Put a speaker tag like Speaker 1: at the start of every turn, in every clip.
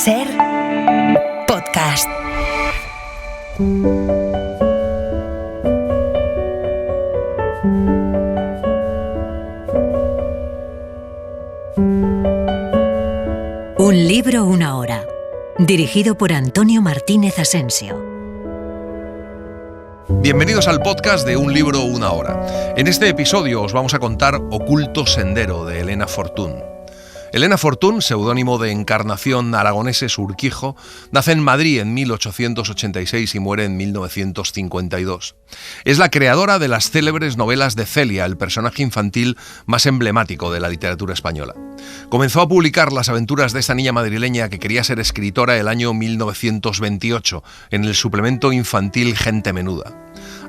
Speaker 1: SER Podcast. Un libro, una hora. Dirigido por Antonio Martínez Asensio.
Speaker 2: Bienvenidos al podcast de Un libro, una hora. En este episodio os vamos a contar Oculto Sendero, de Elena Fortún. Elena Fortún, seudónimo de Encarnación Aragoneses Urquijo, nace en Madrid en 1886 y muere en 1952. Es la creadora de las célebres novelas de Celia, el personaje infantil más emblemático de la literatura española. Comenzó a publicar las aventuras de esta niña madrileña que quería ser escritora el año 1928 en el suplemento infantil Gente Menuda.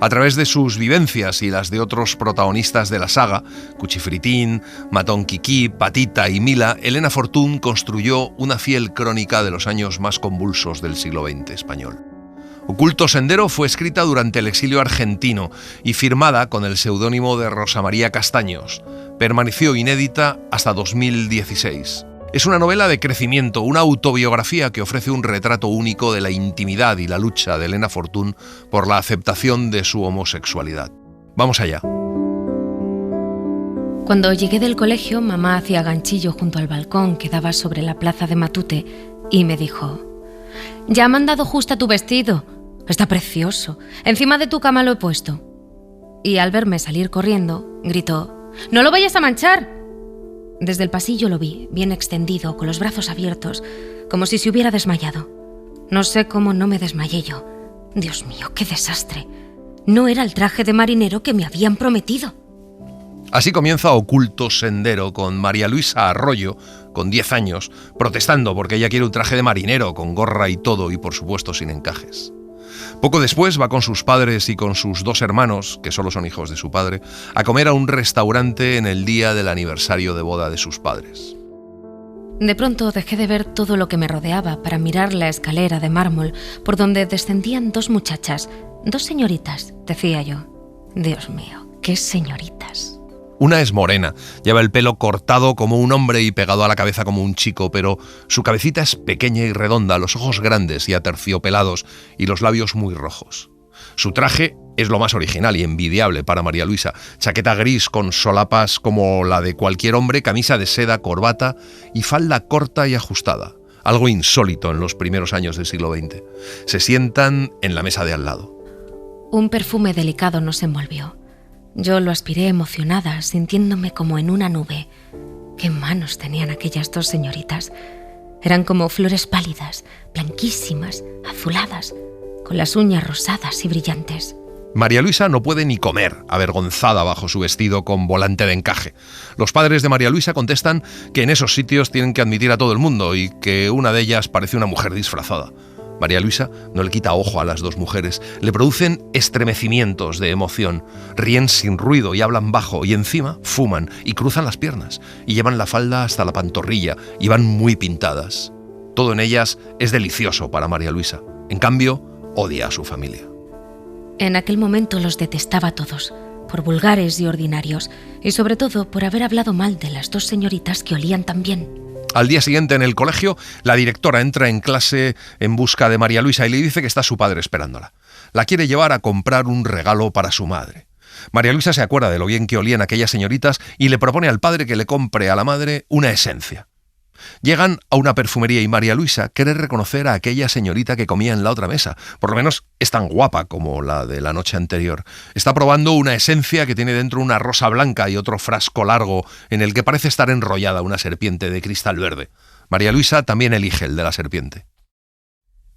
Speaker 2: A través de sus vivencias y las de otros protagonistas de la saga, Cuchifritín, Matón Kikí, Patita y Mila, Elena Fortún construyó una fiel crónica de los años más convulsos del siglo XX español. Oculto Sendero fue escrita durante el exilio argentino y firmada con el seudónimo de Rosa María Castaños. Permaneció inédita hasta 2016. Es una novela de crecimiento, una autobiografía que ofrece un retrato único de la intimidad y la lucha de Elena Fortún por la aceptación de su homosexualidad. Vamos allá.
Speaker 3: Cuando llegué del colegio, mamá hacía ganchillo junto al balcón que daba sobre la plaza de Matute y me dijo: «Ya me han dado justa tu vestido. Está precioso. Encima de tu cama lo he puesto». Y al verme salir corriendo, gritó: «¡No lo vayas a manchar!». Desde el pasillo lo vi, bien extendido, con los brazos abiertos, como si se hubiera desmayado. No sé cómo no me desmayé yo. Dios mío, qué desastre. No era el traje de marinero que me habían prometido.
Speaker 2: Así comienza Oculto Sendero, con María Luisa Arroyo, con 10 años, protestando porque ella quiere un traje de marinero, con gorra y todo, y por supuesto sin encajes. Poco después va con sus padres y con sus 2 hermanos, que solo son hijos de su padre, a comer a un restaurante en el día del aniversario de boda de sus padres.
Speaker 3: De pronto dejé de ver todo lo que me rodeaba para mirar la escalera de mármol por donde descendían 2 muchachas, 2 señoritas, decía yo. Dios mío, qué señoritas.
Speaker 2: Una es morena, lleva el pelo cortado como un hombre y pegado a la cabeza como un chico, pero su cabecita es pequeña y redonda, los ojos grandes y aterciopelados y los labios muy rojos. Su traje es lo más original y envidiable para María Luisa: chaqueta gris con solapas como la de cualquier hombre, camisa de seda, corbata y falda corta y ajustada, algo insólito en los primeros años del siglo XX. Se sientan en la mesa de al lado.
Speaker 3: Un perfume delicado nos envolvió. Yo lo aspiré emocionada, sintiéndome como en una nube. Qué manos tenían aquellas 2 señoritas. Eran como flores pálidas, blanquísimas, azuladas, con las uñas rosadas y brillantes.
Speaker 2: María Luisa no puede ni comer, avergonzada bajo su vestido con volante de encaje. Los padres de María Luisa contestan que en esos sitios tienen que admitir a todo el mundo y que una de ellas parece una mujer disfrazada. María Luisa no le quita ojo a las 2 mujeres, le producen estremecimientos de emoción, ríen sin ruido y hablan bajo, y encima fuman y cruzan las piernas y llevan la falda hasta la pantorrilla y van muy pintadas. Todo en ellas es delicioso para María Luisa. En cambio, odia a su familia.
Speaker 3: En aquel momento los detestaba a todos, por vulgares y ordinarios, y sobre todo por haber hablado mal de las 2 señoritas que olían tan bien.
Speaker 2: Al día siguiente en el colegio, la directora entra en clase en busca de María Luisa y le dice que está su padre esperándola. La quiere llevar a comprar un regalo para su madre. María Luisa se acuerda de lo bien que olían aquellas señoritas y le propone al padre que le compre a la madre una esencia. Llegan a una perfumería y María Luisa quiere reconocer a aquella señorita que comía en la otra mesa. Por lo menos es tan guapa como la de la noche anterior. Está probando una esencia que tiene dentro una rosa blanca y otro frasco largo en el que parece estar enrollada una serpiente de cristal verde. María Luisa también elige el de la serpiente.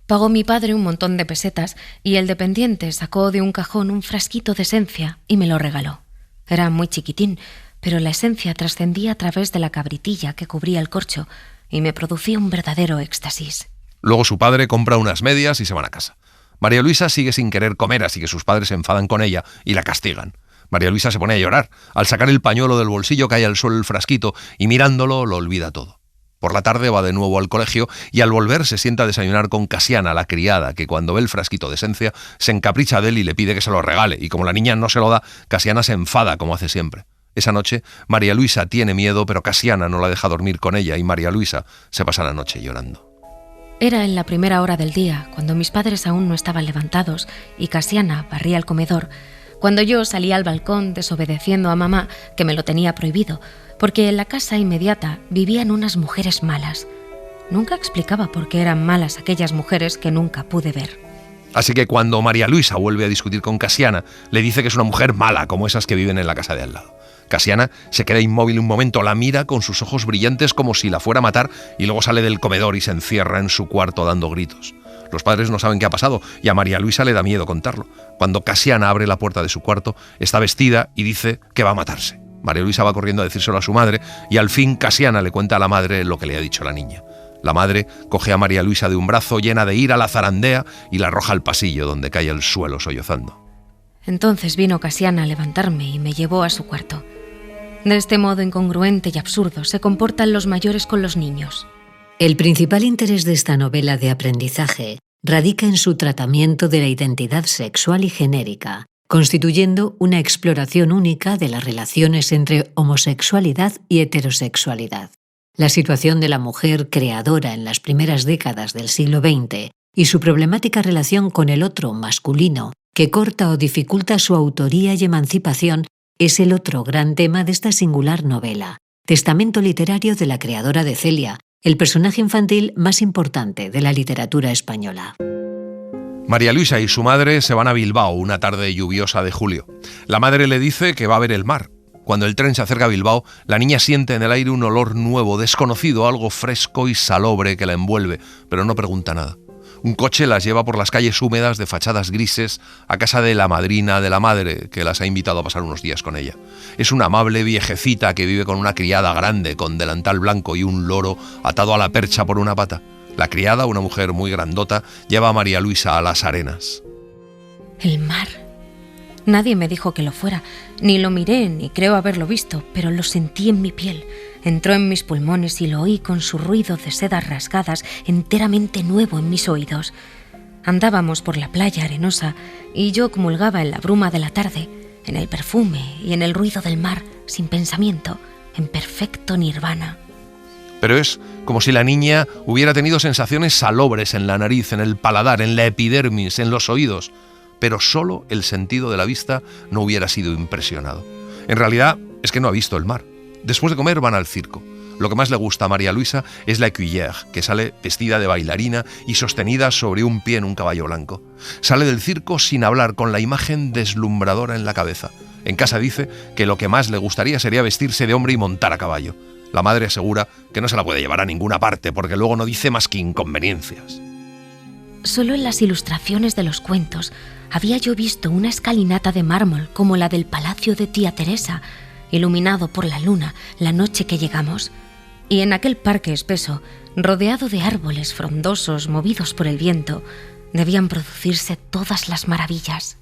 Speaker 3: Pagó mi padre un montón de pesetas y el dependiente sacó de un cajón un frasquito de esencia y me lo regaló. Era muy chiquitín, pero la esencia trascendía a través de la cabritilla que cubría el corcho y me producía un verdadero éxtasis.
Speaker 2: Luego su padre compra unas medias y se van a casa. María Luisa sigue sin querer comer, así que sus padres se enfadan con ella y la castigan. María Luisa se pone a llorar. Al sacar el pañuelo del bolsillo cae al suelo el frasquito y mirándolo lo olvida todo. Por la tarde va de nuevo al colegio y al volver se sienta a desayunar con Casiana, la criada, que cuando ve el frasquito de esencia se encapricha de él y le pide que se lo regale, y como la niña no se lo da, Casiana se enfada como hace siempre. Esa noche, María Luisa tiene miedo, pero Casiana no la deja dormir con ella y María Luisa se pasa la noche llorando.
Speaker 3: Era en la primera hora del día, cuando mis padres aún no estaban levantados y Casiana barría el comedor, cuando yo salía al balcón desobedeciendo a mamá, que me lo tenía prohibido, porque en la casa inmediata vivían unas mujeres malas. Nunca explicaba por qué eran malas aquellas mujeres que nunca pude ver.
Speaker 2: Así que cuando María Luisa vuelve a discutir con Casiana, le dice que es una mujer mala, como esas que viven en la casa de al lado. Casiana se queda inmóvil un momento, la mira con sus ojos brillantes como si la fuera a matar y luego sale del comedor y se encierra en su cuarto dando gritos. Los padres no saben qué ha pasado y a María Luisa le da miedo contarlo. Cuando Casiana abre la puerta de su cuarto, está vestida y dice que va a matarse. María Luisa va corriendo a decírselo a su madre y al fin Casiana le cuenta a la madre lo que le ha dicho la niña. La madre coge a María Luisa de un brazo, llena de ira, la zarandea y la arroja al pasillo, donde cae al suelo sollozando.
Speaker 3: Entonces vino Casiana a levantarme y me llevó a su cuarto. De este modo incongruente y absurdo se comportan los mayores con los niños.
Speaker 1: El principal interés de esta novela de aprendizaje radica en su tratamiento de la identidad sexual y genérica, constituyendo una exploración única de las relaciones entre homosexualidad y heterosexualidad. La situación de la mujer creadora en las primeras décadas del siglo XX y su problemática relación con el otro masculino, que corta o dificulta su autoría y emancipación, es el otro gran tema de esta singular novela, testamento literario de la creadora de Celia, el personaje infantil más importante de la literatura española.
Speaker 2: María Luisa y su madre se van a Bilbao una tarde lluviosa de julio. La madre le dice que va a ver el mar. Cuando el tren se acerca a Bilbao, la niña siente en el aire un olor nuevo, desconocido, algo fresco y salobre que la envuelve, pero no pregunta nada. Un coche las lleva por las calles húmedas de fachadas grises a casa de la madrina de la madre, que las ha invitado a pasar unos días con ella. Es una amable viejecita que vive con una criada grande, con delantal blanco y un loro atado a la percha por una pata. La criada, una mujer muy grandota, lleva a María Luisa a las arenas.
Speaker 3: El mar. Nadie me dijo que lo fuera, ni lo miré, ni creo haberlo visto, pero lo sentí en mi piel. Entró en mis pulmones y lo oí con su ruido de sedas rasgadas, enteramente nuevo en mis oídos. Andábamos por la playa arenosa y yo comulgaba en la bruma de la tarde, en el perfume y en el ruido del mar, sin pensamiento, en perfecto nirvana.
Speaker 2: Pero es como si la niña hubiera tenido sensaciones salobres en la nariz, en el paladar, en la epidermis, en los oídos, pero solo el sentido de la vista no hubiera sido impresionado. En realidad es que no ha visto el mar. Después de comer van al circo. Lo que más le gusta a María Luisa es la écuyère, que sale vestida de bailarina y sostenida sobre un pie en un caballo blanco. Sale del circo sin hablar, con la imagen deslumbradora en la cabeza. En casa dice que lo que más le gustaría sería vestirse de hombre y montar a caballo. La madre asegura que no se la puede llevar a ninguna parte porque luego no dice más que inconveniencias.
Speaker 3: Solo en las ilustraciones de los cuentos había yo visto una escalinata de mármol como la del palacio de tía Teresa, iluminado por la luna la noche que llegamos, y en aquel parque espeso, rodeado de árboles frondosos movidos por el viento, debían producirse todas las maravillas.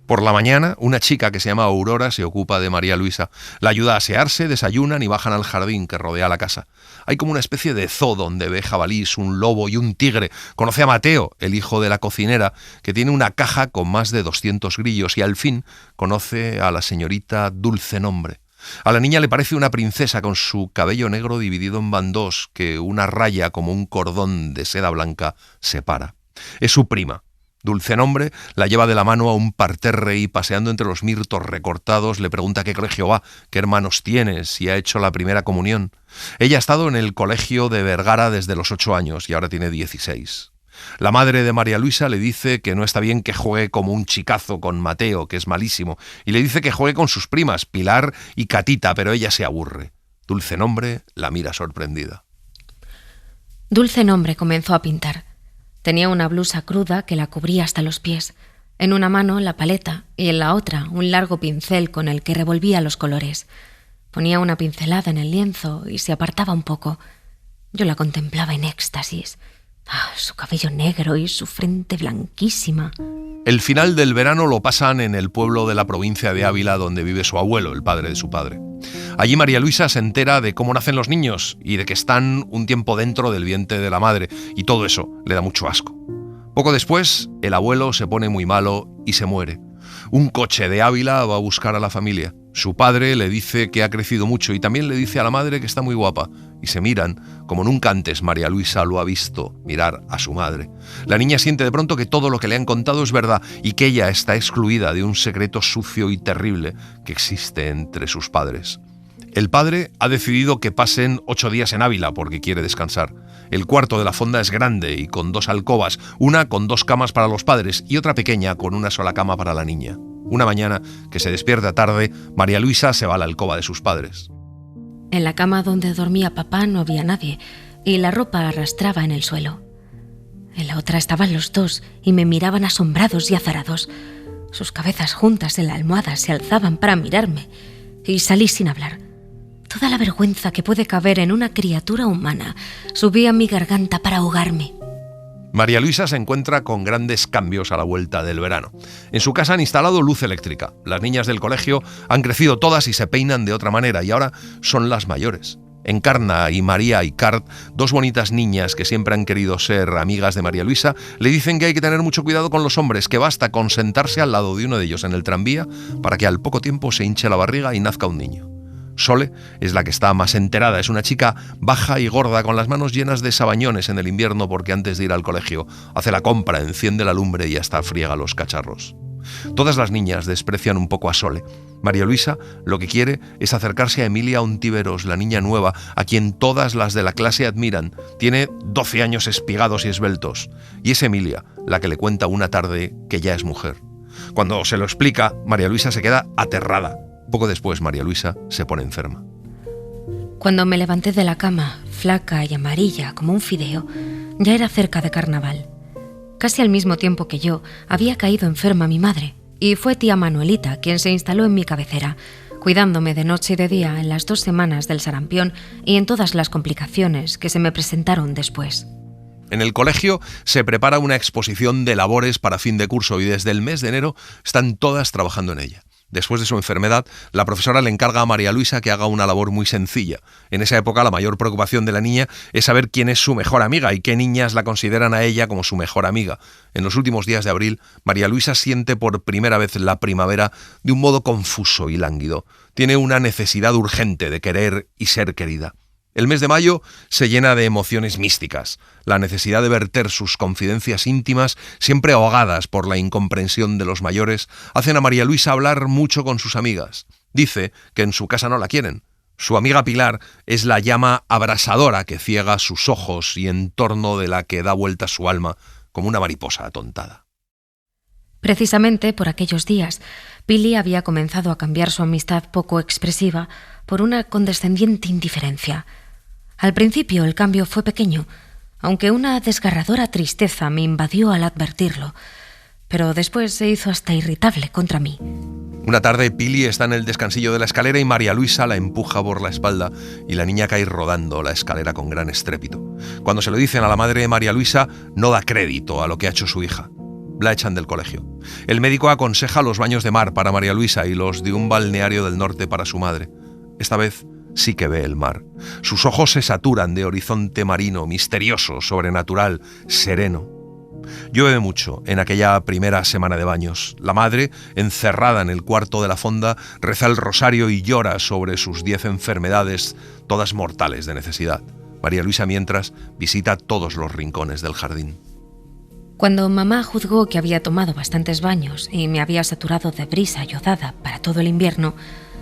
Speaker 2: Por la mañana, una chica que se llama Aurora se ocupa de María Luisa. La ayuda a asearse, desayunan y bajan al jardín que rodea la casa. Hay como una especie de zoo donde ve jabalís, un lobo y un tigre. Conoce a Mateo, el hijo de la cocinera, que tiene una caja con más de 200 grillos, y al fin conoce a la señorita Dulce Nombre. A la niña le parece una princesa con su cabello negro dividido en bandos que una raya como un cordón de seda blanca separa. Es su prima. Dulce Nombre la lleva de la mano a un parterre y, paseando entre los mirtos recortados, le pregunta qué colegio va, qué hermanos tiene, si ha hecho la primera comunión. Ella ha estado en el colegio de Vergara desde los 8 años y ahora tiene 16. La madre de María Luisa le dice que no está bien que juegue como un chicazo con Mateo, que es malísimo, y le dice que juegue con sus primas, Pilar y Catita, pero ella se aburre. Dulce Nombre la mira sorprendida.
Speaker 3: Dulce Nombre comenzó a pintar. Tenía una blusa cruda que la cubría hasta los pies. En una mano la paleta y en la otra un largo pincel con el que revolvía los colores. Ponía una pincelada en el lienzo y se apartaba un poco. Yo la contemplaba en éxtasis. Su cabello negro y su frente blanquísima.
Speaker 2: El final del verano lo pasan en el pueblo de la provincia de Ávila donde vive su abuelo, el padre de su padre. Allí María Luisa se entera de cómo nacen los niños y de que están un tiempo dentro del vientre de la madre, y todo eso le da mucho asco. Poco después, el abuelo se pone muy malo y se muere. Un coche de Ávila va a buscar a la familia. Su padre le dice que ha crecido mucho y también le dice a la madre que está muy guapa. Y se miran como nunca antes María Luisa lo ha visto mirar a su madre. La niña siente de pronto que todo lo que le han contado es verdad y que ella está excluida de un secreto sucio y terrible que existe entre sus padres. El padre ha decidido que pasen 8 días en Ávila porque quiere descansar. El cuarto de la fonda es grande y con 2 alcobas, una con 2 camas para los padres y otra pequeña con una sola cama para la niña. Una mañana, que se despierta tarde, María Luisa se va a la alcoba de sus padres.
Speaker 3: En la cama donde dormía papá no había nadie y la ropa arrastraba en el suelo. En la otra estaban los dos y me miraban asombrados y azarados. Sus cabezas juntas en la almohada se alzaban para mirarme y salí sin hablar. Toda la vergüenza que puede caber en una criatura humana subía a mi garganta para ahogarme.
Speaker 2: María Luisa se encuentra con grandes cambios a la vuelta del verano. En su casa han instalado luz eléctrica. Las niñas del colegio han crecido todas y se peinan de otra manera y ahora son las mayores. Encarna y María Icart, 2 bonitas niñas que siempre han querido ser amigas de María Luisa, le dicen que hay que tener mucho cuidado con los hombres, que basta con sentarse al lado de uno de ellos en el tranvía para que al poco tiempo se hinche la barriga y nazca un niño. Sole es la que está más enterada, es una chica baja y gorda con las manos llenas de sabañones en el invierno porque antes de ir al colegio hace la compra, enciende la lumbre y hasta friega los cacharros. Todas las niñas desprecian un poco a Sole. María Luisa lo que quiere es acercarse a Emilia Ontiveros, la niña nueva, a quien todas las de la clase admiran. Tiene 12 años espigados y esbeltos. Y es Emilia la que le cuenta una tarde que ya es mujer. Cuando se lo explica, María Luisa se queda aterrada. Poco después, María Luisa se pone enferma.
Speaker 3: Cuando me levanté de la cama, flaca y amarilla como un fideo, ya era cerca de carnaval. Casi al mismo tiempo que yo, había caído enferma mi madre, y fue tía Manuelita quien se instaló en mi cabecera, cuidándome de noche y de día en las 2 semanas del sarampión y en todas las complicaciones que se me presentaron después.
Speaker 2: En el colegio se prepara una exposición de labores para fin de curso y desde el mes de enero están todas trabajando en ella. Después de su enfermedad, la profesora le encarga a María Luisa que haga una labor muy sencilla. En esa época, la mayor preocupación de la niña es saber quién es su mejor amiga y qué niñas la consideran a ella como su mejor amiga. En los últimos días de abril, María Luisa siente por primera vez la primavera de un modo confuso y lánguido. Tiene una necesidad urgente de querer y ser querida. El mes de mayo se llena de emociones místicas. La necesidad de verter sus confidencias íntimas, siempre ahogadas por la incomprensión de los mayores, hacen a María Luisa hablar mucho con sus amigas. Dice que en su casa no la quieren. Su amiga Pilar es la llama abrasadora que ciega sus ojos y en torno de la que da vuelta su alma como una mariposa atontada.
Speaker 3: Precisamente por aquellos días, Pili había comenzado a cambiar su amistad poco expresiva por una condescendiente indiferencia. Al principio el cambio fue pequeño, aunque una desgarradora tristeza me invadió al advertirlo, pero después se hizo hasta irritable contra mí.
Speaker 2: Una tarde Pili está en el descansillo de la escalera y María Luisa la empuja por la espalda y la niña cae rodando la escalera con gran estrépito. Cuando se lo dicen a la madre de María Luisa, no da crédito a lo que ha hecho su hija. La echan del colegio. El médico aconseja los baños de mar para María Luisa y los de un balneario del norte para su madre. Esta vez sí que ve el mar. Sus ojos se saturan de horizonte marino, misterioso, sobrenatural, sereno. Llueve mucho en aquella primera semana de baños. La madre, encerrada en el cuarto de la fonda, reza el rosario y llora sobre sus 10 enfermedades, todas mortales de necesidad. María Luisa, mientras, visita todos los rincones del jardín.
Speaker 3: Cuando mamá juzgó que había tomado bastantes baños y me había saturado de brisa yodada para todo el invierno,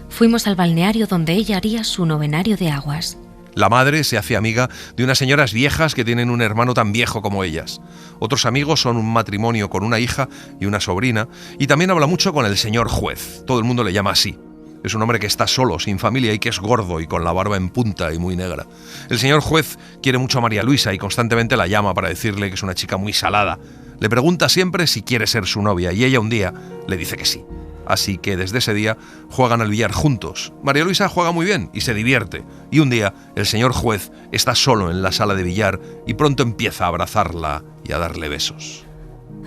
Speaker 3: fuimos al balneario donde ella haría su novenario de aguas.
Speaker 2: La madre se hace amiga de unas señoras viejas que tienen un hermano tan viejo como ellas. Otros amigos son un matrimonio con una hija y una sobrina, y también habla mucho con el señor juez. Todo el mundo le llama así. Es un hombre que está solo, sin familia y que es gordo y con la barba en punta y muy negra. El señor juez quiere mucho a María Luisa y constantemente la llama para decirle que es una chica muy salada. Le pregunta siempre si quiere ser su novia y ella un día le dice que sí. Así que desde ese día juegan al billar juntos. María Luisa juega muy bien y se divierte. Y un día el señor juez está solo en la sala de billar y pronto empieza a abrazarla y a darle besos.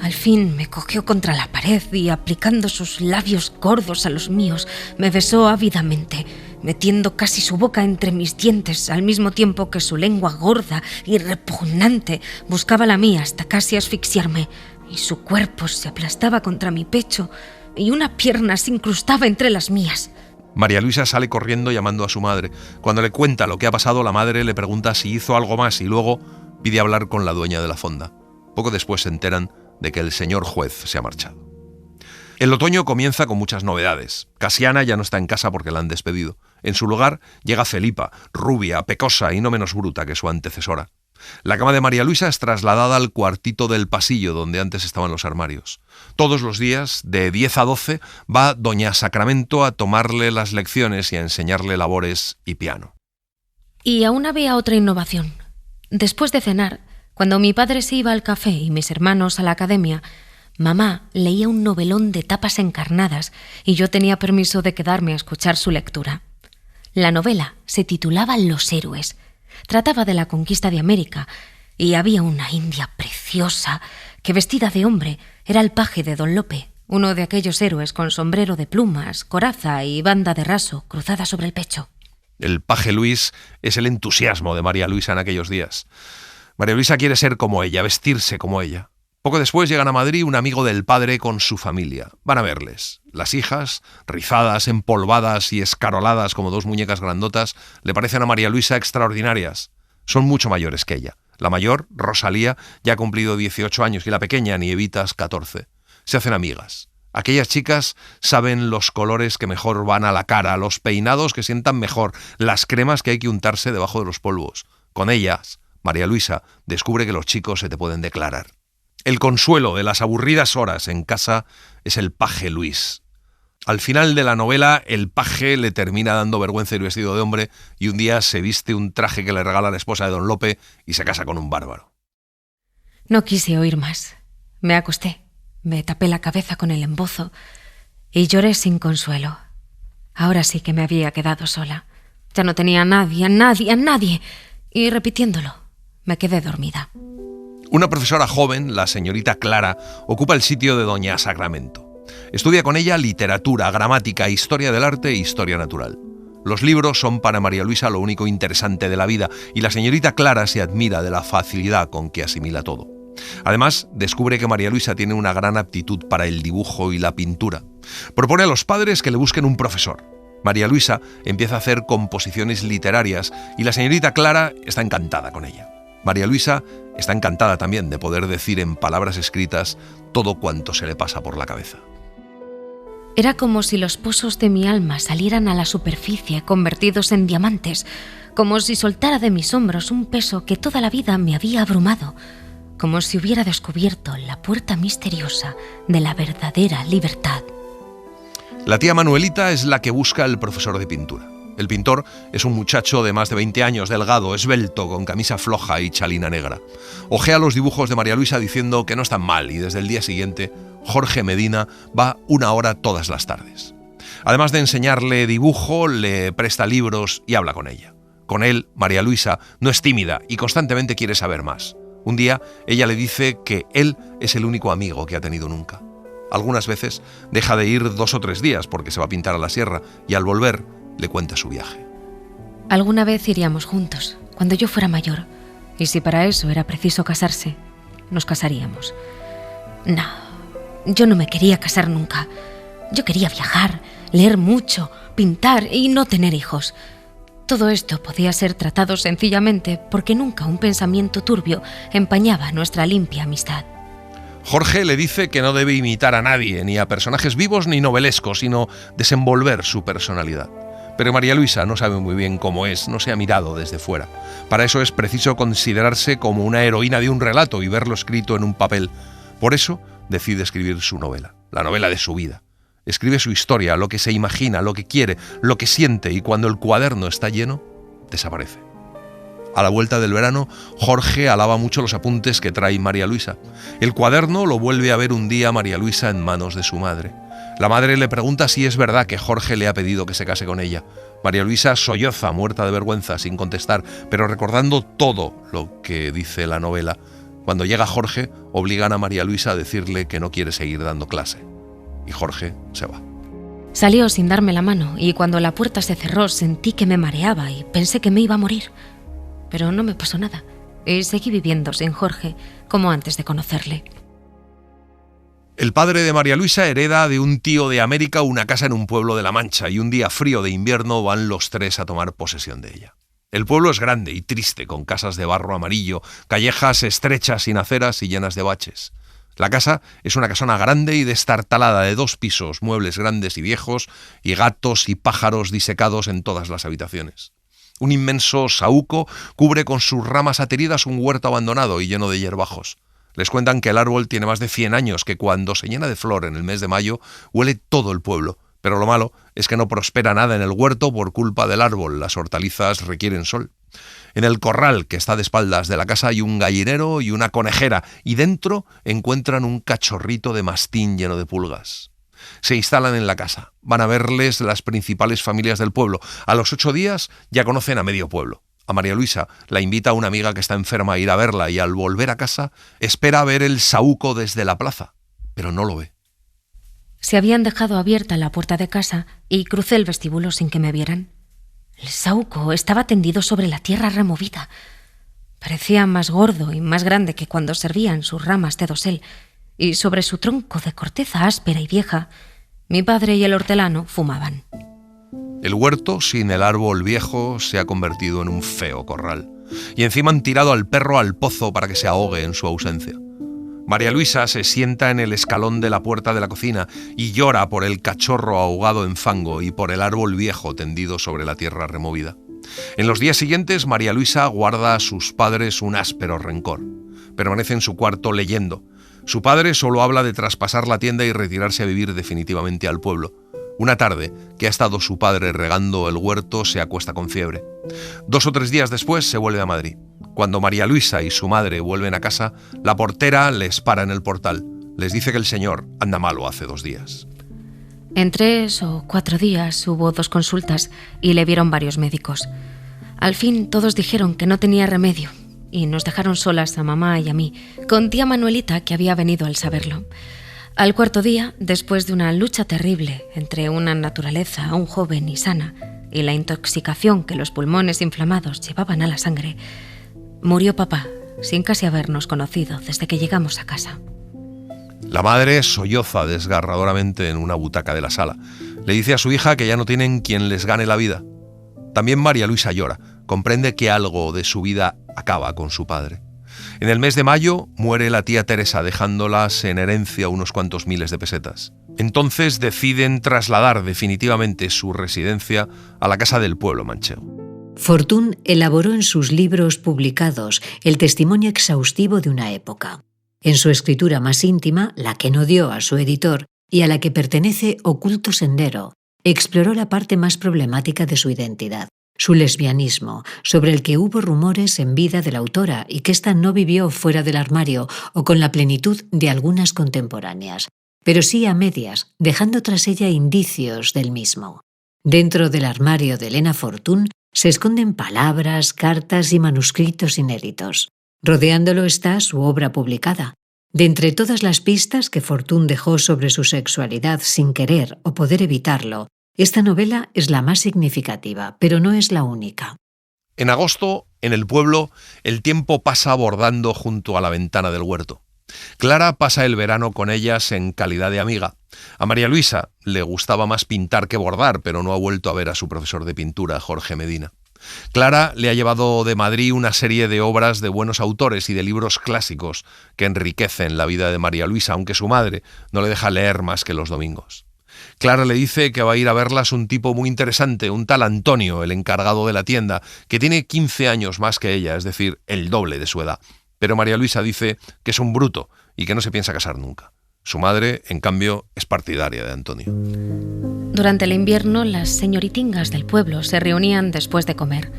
Speaker 3: Al fin me cogió contra la pared y, aplicando sus labios gordos a los míos, me besó ávidamente, metiendo casi su boca entre mis dientes al mismo tiempo que su lengua gorda y repugnante buscaba la mía hasta casi asfixiarme, y su cuerpo se aplastaba contra mi pecho y una pierna se incrustaba entre las mías.
Speaker 2: María Luisa sale corriendo llamando a su madre. Cuando le cuenta lo que ha pasado, la madre le pregunta si hizo algo más y luego pide hablar con la dueña de la fonda. Poco después se enteran de que el señor juez se ha marchado. El otoño comienza con muchas novedades. Casiana ya no está en casa porque la han despedido. En su lugar llega Felipa, rubia, pecosa y no menos bruta que su antecesora. La cama de María Luisa es trasladada al cuartito del pasillo donde antes estaban los armarios. Todos los días, de 10 a 12, va doña Sacramento a tomarle las lecciones y a enseñarle labores y piano.
Speaker 3: Y aún había otra innovación. Después de cenar, cuando mi padre se iba al café y mis hermanos a la academia, mamá leía un novelón de tapas encarnadas y yo tenía permiso de quedarme a escuchar su lectura. La novela se titulaba Los héroes. Trataba de la conquista de América y había una india preciosa que, vestida de hombre, era el paje de don Lope, uno de aquellos héroes con sombrero de plumas, coraza y banda de raso cruzada sobre el pecho.
Speaker 2: El paje Luis es el entusiasmo de María Luisa en aquellos días. María Luisa quiere ser como ella, vestirse como ella. Poco después llegan a Madrid un amigo del padre con su familia. Van a verles. Las hijas, rizadas, empolvadas y escaroladas como dos muñecas grandotas, le parecen a María Luisa extraordinarias. Son mucho mayores que ella. La mayor, Rosalía, ya ha cumplido 18 años y la pequeña, Nievitas, 14. Se hacen amigas. Aquellas chicas saben los colores que mejor van a la cara, los peinados que sientan mejor, las cremas que hay que untarse debajo de los polvos. Con ellas, María Luisa descubre que los chicos se te pueden declarar. El consuelo de las aburridas horas en casa es el paje Luis. Al final de la novela, el paje le termina dando vergüenza ir vestido de hombre y un día se viste un traje que le regala la esposa de don Lope y se casa con un bárbaro.
Speaker 3: No quise oír más. Me acosté, me tapé la cabeza con el embozo y lloré sin consuelo. Ahora sí que me había quedado sola. Ya no tenía a nadie. Y repitiéndolo, me quedé dormida.
Speaker 2: Una profesora joven, la señorita Clara, ocupa el sitio de doña Sacramento. Estudia con ella literatura, gramática, historia del arte e historia natural. Los libros son para María Luisa lo único interesante de la vida y la señorita Clara se admira de la facilidad con que asimila todo. Además, descubre que María Luisa tiene una gran aptitud para el dibujo y la pintura. Propone a los padres que le busquen un profesor. María Luisa empieza a hacer composiciones literarias y la señorita Clara está encantada con ella. María Luisa está encantada también de poder decir en palabras escritas todo cuanto se le pasa por la cabeza.
Speaker 3: Era como si los pozos de mi alma salieran a la superficie convertidos en diamantes, como si soltara de mis hombros un peso que toda la vida me había abrumado, como si hubiera descubierto la puerta misteriosa de la verdadera libertad.
Speaker 2: La tía Manuelita es la que busca al profesor de pintura. El pintor es un muchacho de más de 20 años, delgado, esbelto, con camisa floja y chalina negra. Ojea los dibujos de María Luisa diciendo que no están mal y desde el día siguiente Jorge Medina va 1 hora todas las tardes. Además de enseñarle dibujo, le presta libros y habla con ella. Con él, María Luisa no es tímida y constantemente quiere saber más. Un día, ella le dice que él es el único amigo que ha tenido nunca. Algunas veces deja de ir 2 o 3 días porque se va a pintar a la sierra y al volver le cuenta su viaje.
Speaker 3: Alguna vez iríamos juntos, cuando yo fuera mayor, y si para eso era preciso casarse, nos casaríamos. No, yo no me quería casar nunca. Yo quería viajar, leer mucho, pintar y no tener hijos. Todo esto podía ser tratado sencillamente porque nunca un pensamiento turbio empañaba nuestra limpia amistad.
Speaker 2: Jorge le dice que no debe imitar a nadie, ni a personajes vivos ni novelescos, sino desenvolver su personalidad. Pero María Luisa no sabe muy bien cómo es, no se ha mirado desde fuera. Para eso es preciso considerarse como una heroína de un relato y verlo escrito en un papel. Por eso decide escribir su novela, la novela de su vida. Escribe su historia, lo que se imagina, lo que quiere, lo que siente, y cuando el cuaderno está lleno, desaparece. A la vuelta del verano, Jorge alaba mucho los apuntes que trae María Luisa. El cuaderno lo vuelve a ver un día María Luisa en manos de su madre. La madre le pregunta si es verdad que Jorge le ha pedido que se case con ella. María Luisa solloza, muerta de vergüenza, sin contestar, pero recordando todo lo que dice la novela. Cuando llega Jorge, obligan a María Luisa a decirle que no quiere seguir dando clase. Y Jorge se va.
Speaker 3: Salió sin darme la mano y cuando la puerta se cerró sentí que me mareaba y pensé que me iba a morir. Pero no me pasó nada y seguí viviendo sin Jorge como antes de conocerle.
Speaker 2: El padre de María Luisa hereda de un tío de América una casa en un pueblo de La Mancha y un día frío de invierno van los tres a tomar posesión de ella. El pueblo es grande y triste, con casas de barro amarillo, callejas estrechas sin aceras y llenas de baches. La casa es una casona grande y destartalada de 2 pisos, muebles grandes y viejos, y gatos y pájaros disecados en todas las habitaciones. Un inmenso saúco cubre con sus ramas ateridas un huerto abandonado y lleno de hierbajos. Les cuentan que el árbol tiene más de 100 años, que cuando se llena de flor en el mes de mayo huele todo el pueblo. Pero lo malo es que no prospera nada en el huerto por culpa del árbol. Las hortalizas requieren sol. En el corral, que está de espaldas de la casa, hay un gallinero y una conejera, y dentro encuentran un cachorrito de mastín lleno de pulgas. Se instalan en la casa. Van a verles las principales familias del pueblo. A los 8 días ya conocen a medio pueblo. A María Luisa la invita a una amiga que está enferma a ir a verla y al volver a casa espera ver el saúco desde la plaza, pero no lo ve.
Speaker 3: Se habían dejado abierta la puerta de casa y crucé el vestíbulo sin que me vieran. El saúco estaba tendido sobre la tierra removida. Parecía más gordo y más grande que cuando servían sus ramas de dosel, y sobre su tronco de corteza áspera y vieja, mi padre y el hortelano fumaban.
Speaker 2: El huerto, sin el árbol viejo, se ha convertido en un feo corral. Y encima han tirado al perro al pozo para que se ahogue en su ausencia. María Luisa se sienta en el escalón de la puerta de la cocina y llora por el cachorro ahogado en fango y por el árbol viejo tendido sobre la tierra removida. En los días siguientes, María Luisa guarda a sus padres un áspero rencor. Permanece en su cuarto leyendo. Su padre solo habla de traspasar la tienda y retirarse a vivir definitivamente al pueblo. Una tarde, que ha estado su padre regando el huerto, se acuesta con fiebre. 2 o 3 días después se vuelve a Madrid. Cuando María Luisa y su madre vuelven a casa, la portera les para en el portal. Les dice que el señor anda malo hace 2 días.
Speaker 3: En 3 o 4 días hubo 2 consultas y le vieron varios médicos. Al fin todos dijeron que no tenía remedio y nos dejaron solas a mamá y a mí, con tía Manuelita, que había venido al saberlo. Al 4.º día, después de una lucha terrible entre una naturaleza aún joven y sana y la intoxicación que los pulmones inflamados llevaban a la sangre, murió papá, sin casi habernos conocido desde que llegamos a casa.
Speaker 2: La madre solloza desgarradoramente en una butaca de la sala. Le dice a su hija que ya no tienen quien les gane la vida. También María Luisa llora. Comprende que algo de su vida acaba con su padre. En el mes de mayo muere la tía Teresa, dejándolas en herencia unos cuantos miles de pesetas. Entonces deciden trasladar definitivamente su residencia a la casa del pueblo manchego.
Speaker 1: Fortuny elaboró en sus libros publicados el testimonio exhaustivo de una época. En su escritura más íntima, la que no dio a su editor y a la que pertenece Oculto Sendero, exploró la parte más problemática de su identidad, su lesbianismo, sobre el que hubo rumores en vida de la autora y que ésta no vivió fuera del armario o con la plenitud de algunas contemporáneas, pero sí a medias, dejando tras ella indicios del mismo. Dentro del armario de Elena Fortuny se esconden palabras, cartas y manuscritos inéditos. Rodeándolo está su obra publicada. De entre todas las pistas que Fortuny dejó sobre su sexualidad sin querer o poder evitarlo, esta novela es la más significativa, pero no es la única.
Speaker 2: En agosto, en el pueblo, el tiempo pasa bordando junto a la ventana del huerto. Clara pasa el verano con ellas en calidad de amiga. A María Luisa le gustaba más pintar que bordar, pero no ha vuelto a ver a su profesor de pintura, Jorge Medina. Clara le ha llevado de Madrid una serie de obras de buenos autores y de libros clásicos que enriquecen la vida de María Luisa, aunque su madre no le deja leer más que los domingos. Clara le dice que va a ir a verlas un tipo muy interesante, un tal Antonio, el encargado de la tienda, que tiene 15 años más que ella, es decir, el doble de su edad. Pero María Luisa dice que es un bruto y que no se piensa casar nunca. Su madre, en cambio, es partidaria de Antonio.
Speaker 3: Durante el invierno, las señoritingas del pueblo se reunían después de comer.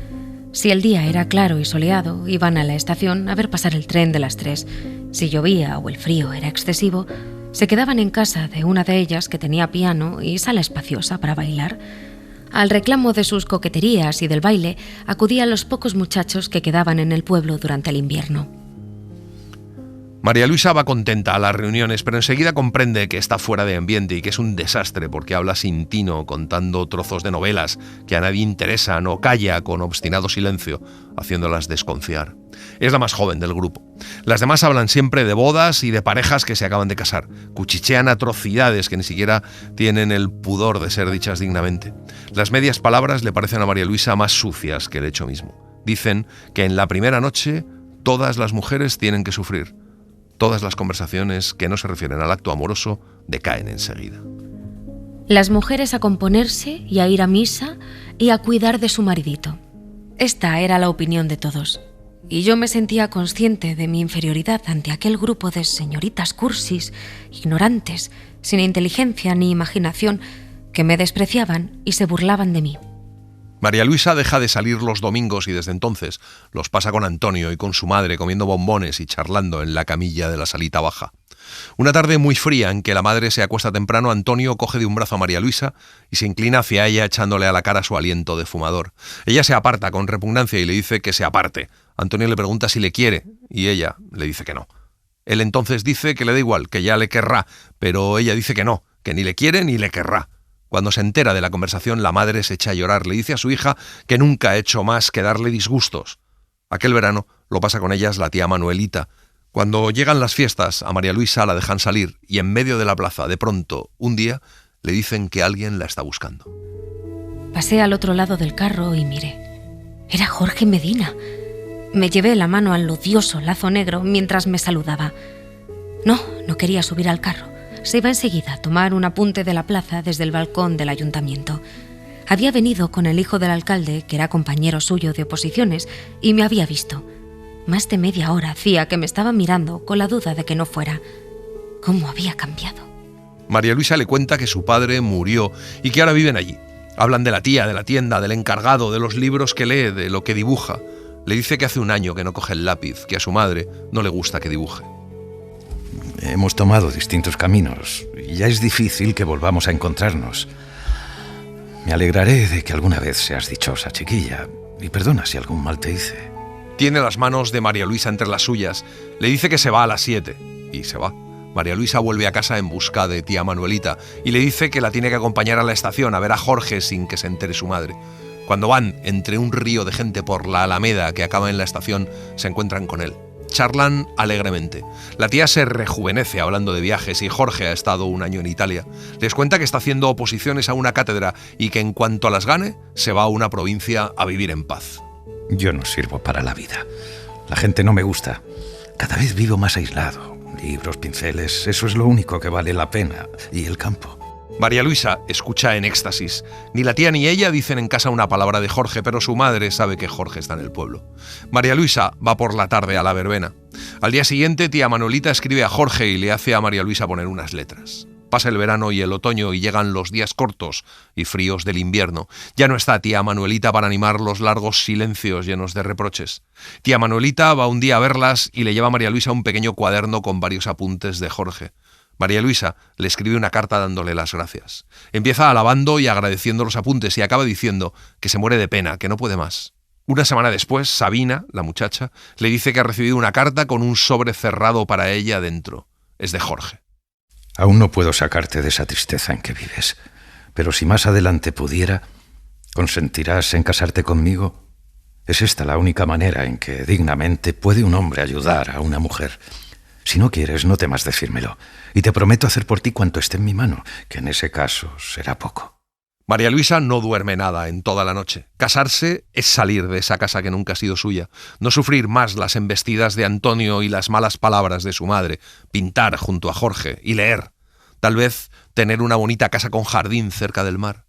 Speaker 3: Si el día era claro y soleado, iban a la estación a ver pasar el tren de las 3. Si llovía o el frío era excesivo, se quedaban en casa de una de ellas que tenía piano y sala espaciosa para bailar. Al reclamo de sus coqueterías y del baile acudían los pocos muchachos que quedaban en el pueblo durante el invierno.
Speaker 2: María Luisa va contenta a las reuniones, pero enseguida comprende que está fuera de ambiente y que es un desastre porque habla sin tino, contando trozos de novelas que a nadie interesan o calla con obstinado silencio, haciéndolas desconfiar. Es la más joven del grupo. Las demás hablan siempre de bodas y de parejas que se acaban de casar. Cuchichean atrocidades que ni siquiera tienen el pudor de ser dichas dignamente. Las medias palabras le parecen a María Luisa más sucias que el hecho mismo. Dicen que en la primera noche todas las mujeres tienen que sufrir. Todas las conversaciones que no se refieren al acto amoroso decaen enseguida.
Speaker 3: Las mujeres a componerse y a ir a misa y a cuidar de su maridito. Esta era la opinión de todos. Y yo me sentía consciente de mi inferioridad ante aquel grupo de señoritas cursis, ignorantes, sin inteligencia ni imaginación, que me despreciaban y se burlaban de mí.
Speaker 2: María Luisa deja de salir los domingos y desde entonces los pasa con Antonio y con su madre comiendo bombones y charlando en la camilla de la salita baja. Una tarde muy fría en que la madre se acuesta temprano, Antonio coge de un brazo a María Luisa y se inclina hacia ella echándole a la cara su aliento de fumador. Ella se aparta con repugnancia y le dice que se aparte. Antonio le pregunta si le quiere y ella le dice que no. Él entonces dice que le da igual, que ya le querrá, pero ella dice que no, que ni le quiere ni le querrá. Cuando se entera de la conversación, la madre se echa a llorar. Le dice a su hija que nunca ha hecho más que darle disgustos. Aquel verano lo pasa con ellas la tía Manuelita. Cuando llegan las fiestas, a María Luisa la dejan salir y en medio de la plaza, de pronto, un día, le dicen que alguien la está buscando.
Speaker 3: Pasé al otro lado del carro y miré. Era Jorge Medina. Me llevé la mano al odioso lazo negro mientras me saludaba. No quería subir al carro. Se iba enseguida a tomar un apunte de la plaza desde el balcón del ayuntamiento. Había venido con el hijo del alcalde, que era compañero suyo de oposiciones, y me había visto. Más de media hora hacía que me estaba mirando con la duda de que no fuera. ¿Cómo había cambiado?
Speaker 2: María Luisa le cuenta que su padre murió y que ahora viven allí. Hablan de la tía, de la tienda, del encargado, de los libros que lee, de lo que dibuja. Le dice que hace un año que no coge el lápiz, que a su madre no le gusta que dibuje.
Speaker 4: Hemos tomado distintos caminos y ya es difícil que volvamos a encontrarnos. Me alegraré de que alguna vez seas dichosa, chiquilla, y perdona si algún mal te hice.
Speaker 2: Tiene las manos de María Luisa entre las suyas. Le dice que se va a las 7 y se va. María Luisa vuelve a casa en busca de tía Manuelita y le dice que la tiene que acompañar a la estación a ver a Jorge sin que se entere su madre. Cuando van entre un río de gente por la Alameda que acaba en la estación, se encuentran con él. Charlan alegremente. La tía se rejuvenece hablando de viajes y Jorge ha estado un año en Italia. Les cuenta que está haciendo oposiciones a una cátedra y que en cuanto las gane, se va a una provincia a vivir en paz.
Speaker 4: Yo no sirvo para la vida. La gente no me gusta. Cada vez vivo más aislado. Libros, pinceles, eso es lo único que vale la pena. Y el campo.
Speaker 2: María Luisa escucha en éxtasis. Ni la tía ni ella dicen en casa una palabra de Jorge, pero su madre sabe que Jorge está en el pueblo. María Luisa va por la tarde a la verbena. Al día siguiente, tía Manuelita escribe a Jorge y le hace a María Luisa poner unas letras. Pasa el verano y el otoño y llegan los días cortos y fríos del invierno. Ya no está tía Manuelita para animar los largos silencios llenos de reproches. Tía Manuelita va un día a verlas y le lleva a María Luisa un pequeño cuaderno con varios apuntes de Jorge. María Luisa le escribe una carta dándole las gracias. Empieza alabando y agradeciendo los apuntes y acaba diciendo que se muere de pena, que no puede más. Una semana después, Sabina, la muchacha, le dice que ha recibido una carta con un sobre cerrado para ella dentro. Es de Jorge.
Speaker 4: Aún no puedo sacarte de esa tristeza en que vives, pero si más adelante pudiera, ¿consentirás en casarte conmigo? Es esta la única manera en que dignamente puede un hombre ayudar a una mujer. Si no quieres, no temas decírmelo, y te prometo hacer por ti cuanto esté en mi mano, que en ese caso será poco.
Speaker 2: María Luisa no duerme nada en toda la noche. Casarse es salir de esa casa que nunca ha sido suya, no sufrir más las embestidas de Antonio y las malas palabras de su madre, pintar junto a Jorge y leer. Tal vez tener una bonita casa con jardín cerca del mar.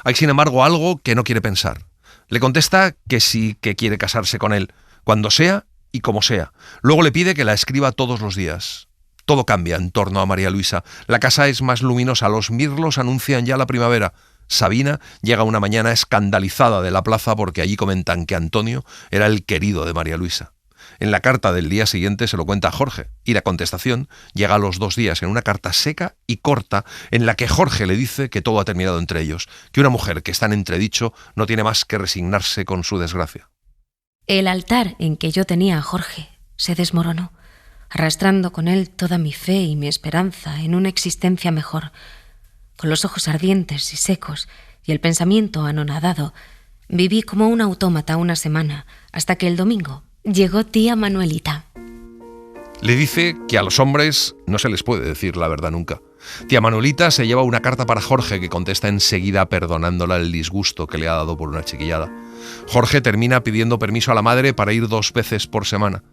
Speaker 2: Hay, sin embargo, algo que no quiere pensar. Le contesta que sí que quiere casarse con él, cuando sea y como sea. Luego le pide que la escriba todos los días. Todo cambia en torno a María Luisa. La casa es más luminosa, los mirlos anuncian ya la primavera. Sabina llega una mañana escandalizada de la plaza porque allí comentan que Antonio era el querido de María Luisa. En la carta del día siguiente se lo cuenta a Jorge y la contestación llega a los 2 días en una carta seca y corta en la que Jorge le dice que todo ha terminado entre ellos, que una mujer que está en entredicho no tiene más que resignarse con su desgracia.
Speaker 3: El altar en que yo tenía a Jorge se desmoronó. arrastrando con él toda mi fe y mi esperanza en una existencia mejor. Con los ojos ardientes y secos y el pensamiento anonadado, viví como un autómata una semana, hasta que el domingo llegó tía Manuelita.
Speaker 2: Le dice que a los hombres no se les puede decir la verdad nunca. Tía Manuelita se lleva una carta para Jorge, que contesta enseguida perdonándola el disgusto que le ha dado por una chiquillada. Jorge termina pidiendo permiso a la madre para ir 2 veces por semana.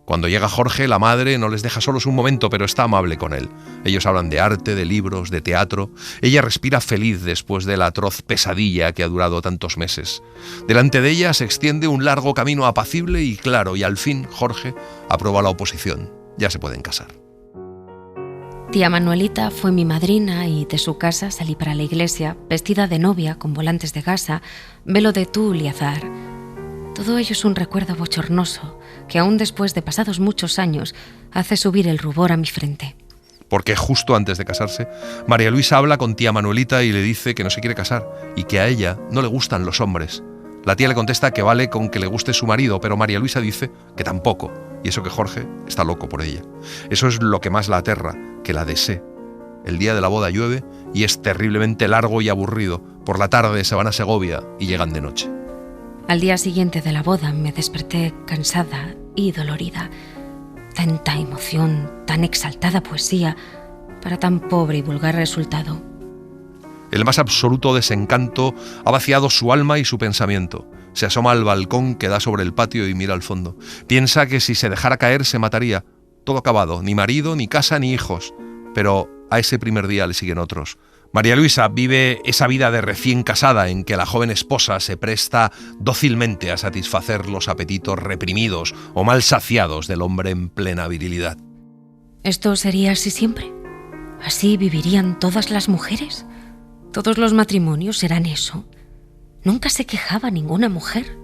Speaker 2: Cuando llega Jorge, la madre no les deja solos un momento, pero está amable con él. Ellos hablan de arte, de libros, de teatro. Ella respira feliz después de la atroz pesadilla que ha durado tantos meses. Delante de ella se extiende un largo camino apacible y claro, y al fin Jorge aprueba la oposición. Ya se pueden casar.
Speaker 3: Tía Manuelita fue mi madrina y de su casa salí para la iglesia, vestida de novia con volantes de gasa, velo de tul y azar. Todo ello es un recuerdo bochornoso que aún después de pasados muchos años hace subir el rubor a mi frente.
Speaker 2: Porque justo antes de casarse, María Luisa habla con tía Manuelita y le dice que no se quiere casar y que a ella no le gustan los hombres. La tía le contesta que vale con que le guste su marido, pero María Luisa dice que tampoco, y eso que Jorge está loco por ella. Eso es lo que más la aterra, que la desee. El día de la boda llueve y es terriblemente largo y aburrido. Por la tarde se van a Segovia y llegan de noche.
Speaker 3: Al día siguiente de la boda me desperté cansada y dolorida. Tanta emoción, tan exaltada poesía, para tan pobre y vulgar resultado.
Speaker 2: El más absoluto desencanto ha vaciado su alma y su pensamiento. Se asoma al balcón que da sobre el patio y mira al fondo. Piensa que si se dejara caer se mataría. Todo acabado, ni marido, ni casa, ni hijos. Pero a ese primer día le siguen otros. María Luisa vive esa vida de recién casada en que la joven esposa se presta dócilmente a satisfacer los apetitos reprimidos o mal saciados del hombre en plena virilidad.
Speaker 3: ¿Esto sería así siempre? ¿Así vivirían todas las mujeres? ¿Todos los matrimonios serán eso? ¿Nunca se quejaba ninguna mujer?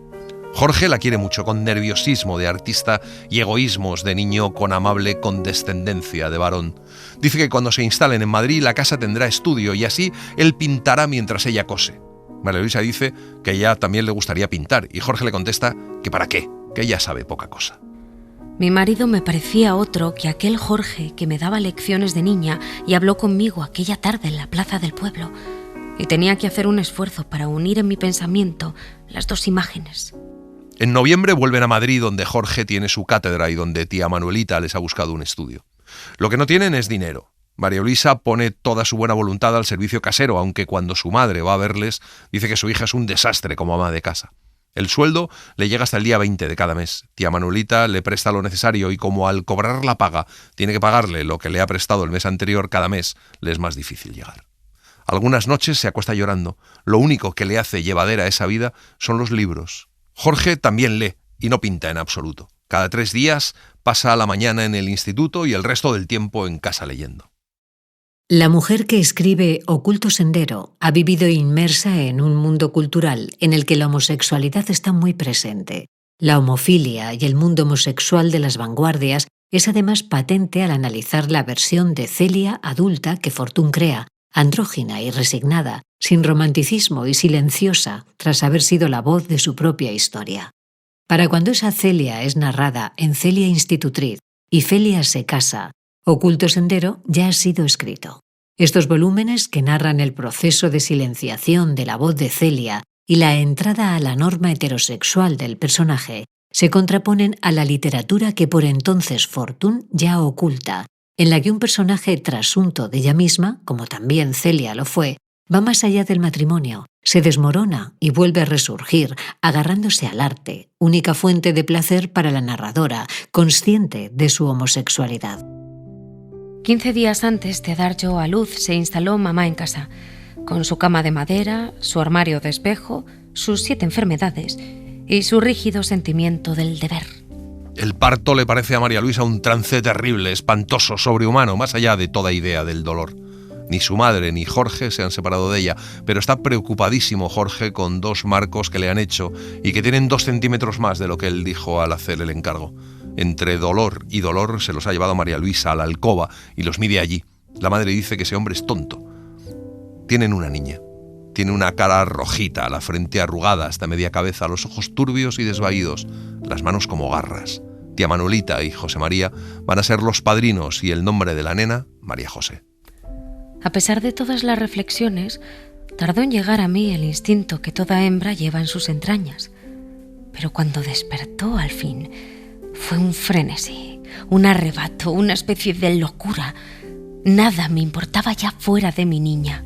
Speaker 2: Jorge la quiere mucho, con nerviosismo de artista y egoísmos de niño, con amable condescendencia de varón. Dice que cuando se instalen en Madrid la casa tendrá estudio y así él pintará mientras ella cose. María Luisa dice que a ella también le gustaría pintar y Jorge le contesta que para qué, que ella sabe poca cosa.
Speaker 3: Mi marido me parecía otro que aquel Jorge que me daba lecciones de niña y habló conmigo aquella tarde en la plaza del pueblo. Y tenía que hacer un esfuerzo para unir en mi pensamiento las dos imágenes.
Speaker 2: En noviembre vuelven a Madrid, donde Jorge tiene su cátedra y donde tía Manuelita les ha buscado un estudio. Lo que no tienen es dinero. María Luisa pone toda su buena voluntad al servicio casero, aunque cuando su madre va a verles dice que su hija es un desastre como ama de casa. El sueldo le llega hasta el día 20 de cada mes. Tía Manuelita le presta lo necesario y como al cobrar la paga tiene que pagarle lo que le ha prestado el mes anterior, cada mes le es más difícil llegar. Algunas noches se acuesta llorando. Lo único que le hace llevadera esa vida son los libros. Jorge también lee y no pinta en absoluto. Cada 3 días pasa la mañana en el instituto y el resto del tiempo en casa leyendo.
Speaker 1: La mujer que escribe Oculto Sendero ha vivido inmersa en un mundo cultural en el que la homosexualidad está muy presente. La homofilia y el mundo homosexual de las vanguardias es además patente al analizar la versión de Celia adulta que Fortuny crea, andrógina y resignada, sin romanticismo y silenciosa, tras haber sido la voz de su propia historia. Para cuando esa Celia es narrada en Celia Institutriz y Celia se casa, Oculto Sendero ya ha sido escrito. Estos volúmenes que narran el proceso de silenciación de la voz de Celia y la entrada a la norma heterosexual del personaje se contraponen a la literatura que por entonces Fortuny ya oculta, en la que un personaje trasunto de ella misma, como también Celia lo fue, va más allá del matrimonio, se desmorona y vuelve a resurgir, agarrándose al arte, única fuente de placer para la narradora, consciente de su homosexualidad.
Speaker 3: 15 días antes de dar yo a luz se instaló mamá en casa, con su cama de madera, su armario de espejo, sus 7 enfermedades y su rígido sentimiento del deber.
Speaker 2: El parto le parece a María Luisa un trance terrible, espantoso, sobrehumano, más allá de toda idea del dolor. Ni su madre ni Jorge se han separado de ella, pero está preocupadísimo Jorge con 2 marcos que le han hecho y que tienen 2 centímetros más de lo que él dijo al hacer el encargo. Entre dolor y dolor se los ha llevado María Luisa a la alcoba y los mide allí. La madre dice que ese hombre es tonto. Tienen una niña. Tiene una cara rojita, la frente arrugada hasta media cabeza, los ojos turbios y desvaídos, las manos como garras. Tía Manuelita y José María van a ser los padrinos y el nombre de la nena, María José.
Speaker 3: A pesar de todas las reflexiones, tardó en llegar a mí el instinto que toda hembra lleva en sus entrañas. Pero cuando despertó al fin, fue un frenesí, un arrebato, una especie de locura. Nada me importaba ya fuera de mi niña.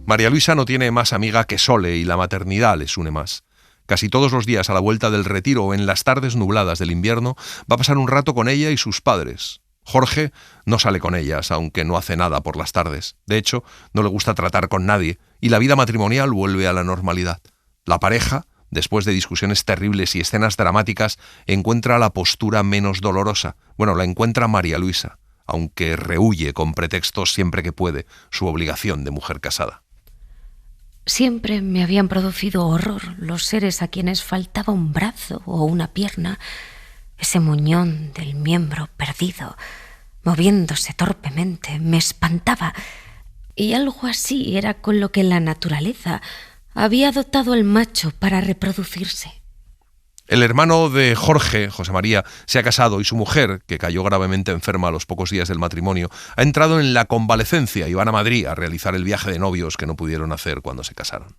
Speaker 2: María Luisa no tiene más amiga que Sole y la maternidad les une más. Casi todos los días a la vuelta del retiro o en las tardes nubladas del invierno va a pasar un rato con ella y sus padres. Jorge no sale con ellas, aunque no hace nada por las tardes. De hecho, no le gusta tratar con nadie y la vida matrimonial vuelve a la normalidad. La pareja, después de discusiones terribles y escenas dramáticas, encuentra la postura menos dolorosa. Bueno, la encuentra María Luisa, aunque rehúye con pretextos siempre que puede su obligación de mujer casada.
Speaker 3: Siempre me habían producido horror los seres a quienes faltaba un brazo o una pierna, ese muñón del miembro perdido, moviéndose torpemente, me espantaba. Y algo así era con lo que la naturaleza había dotado al macho para reproducirse.
Speaker 2: El hermano de Jorge, José María, se ha casado y su mujer, que cayó gravemente enferma a los pocos días del matrimonio, ha entrado en la convalecencia y van a Madrid a realizar el viaje de novios que no pudieron hacer cuando se casaron.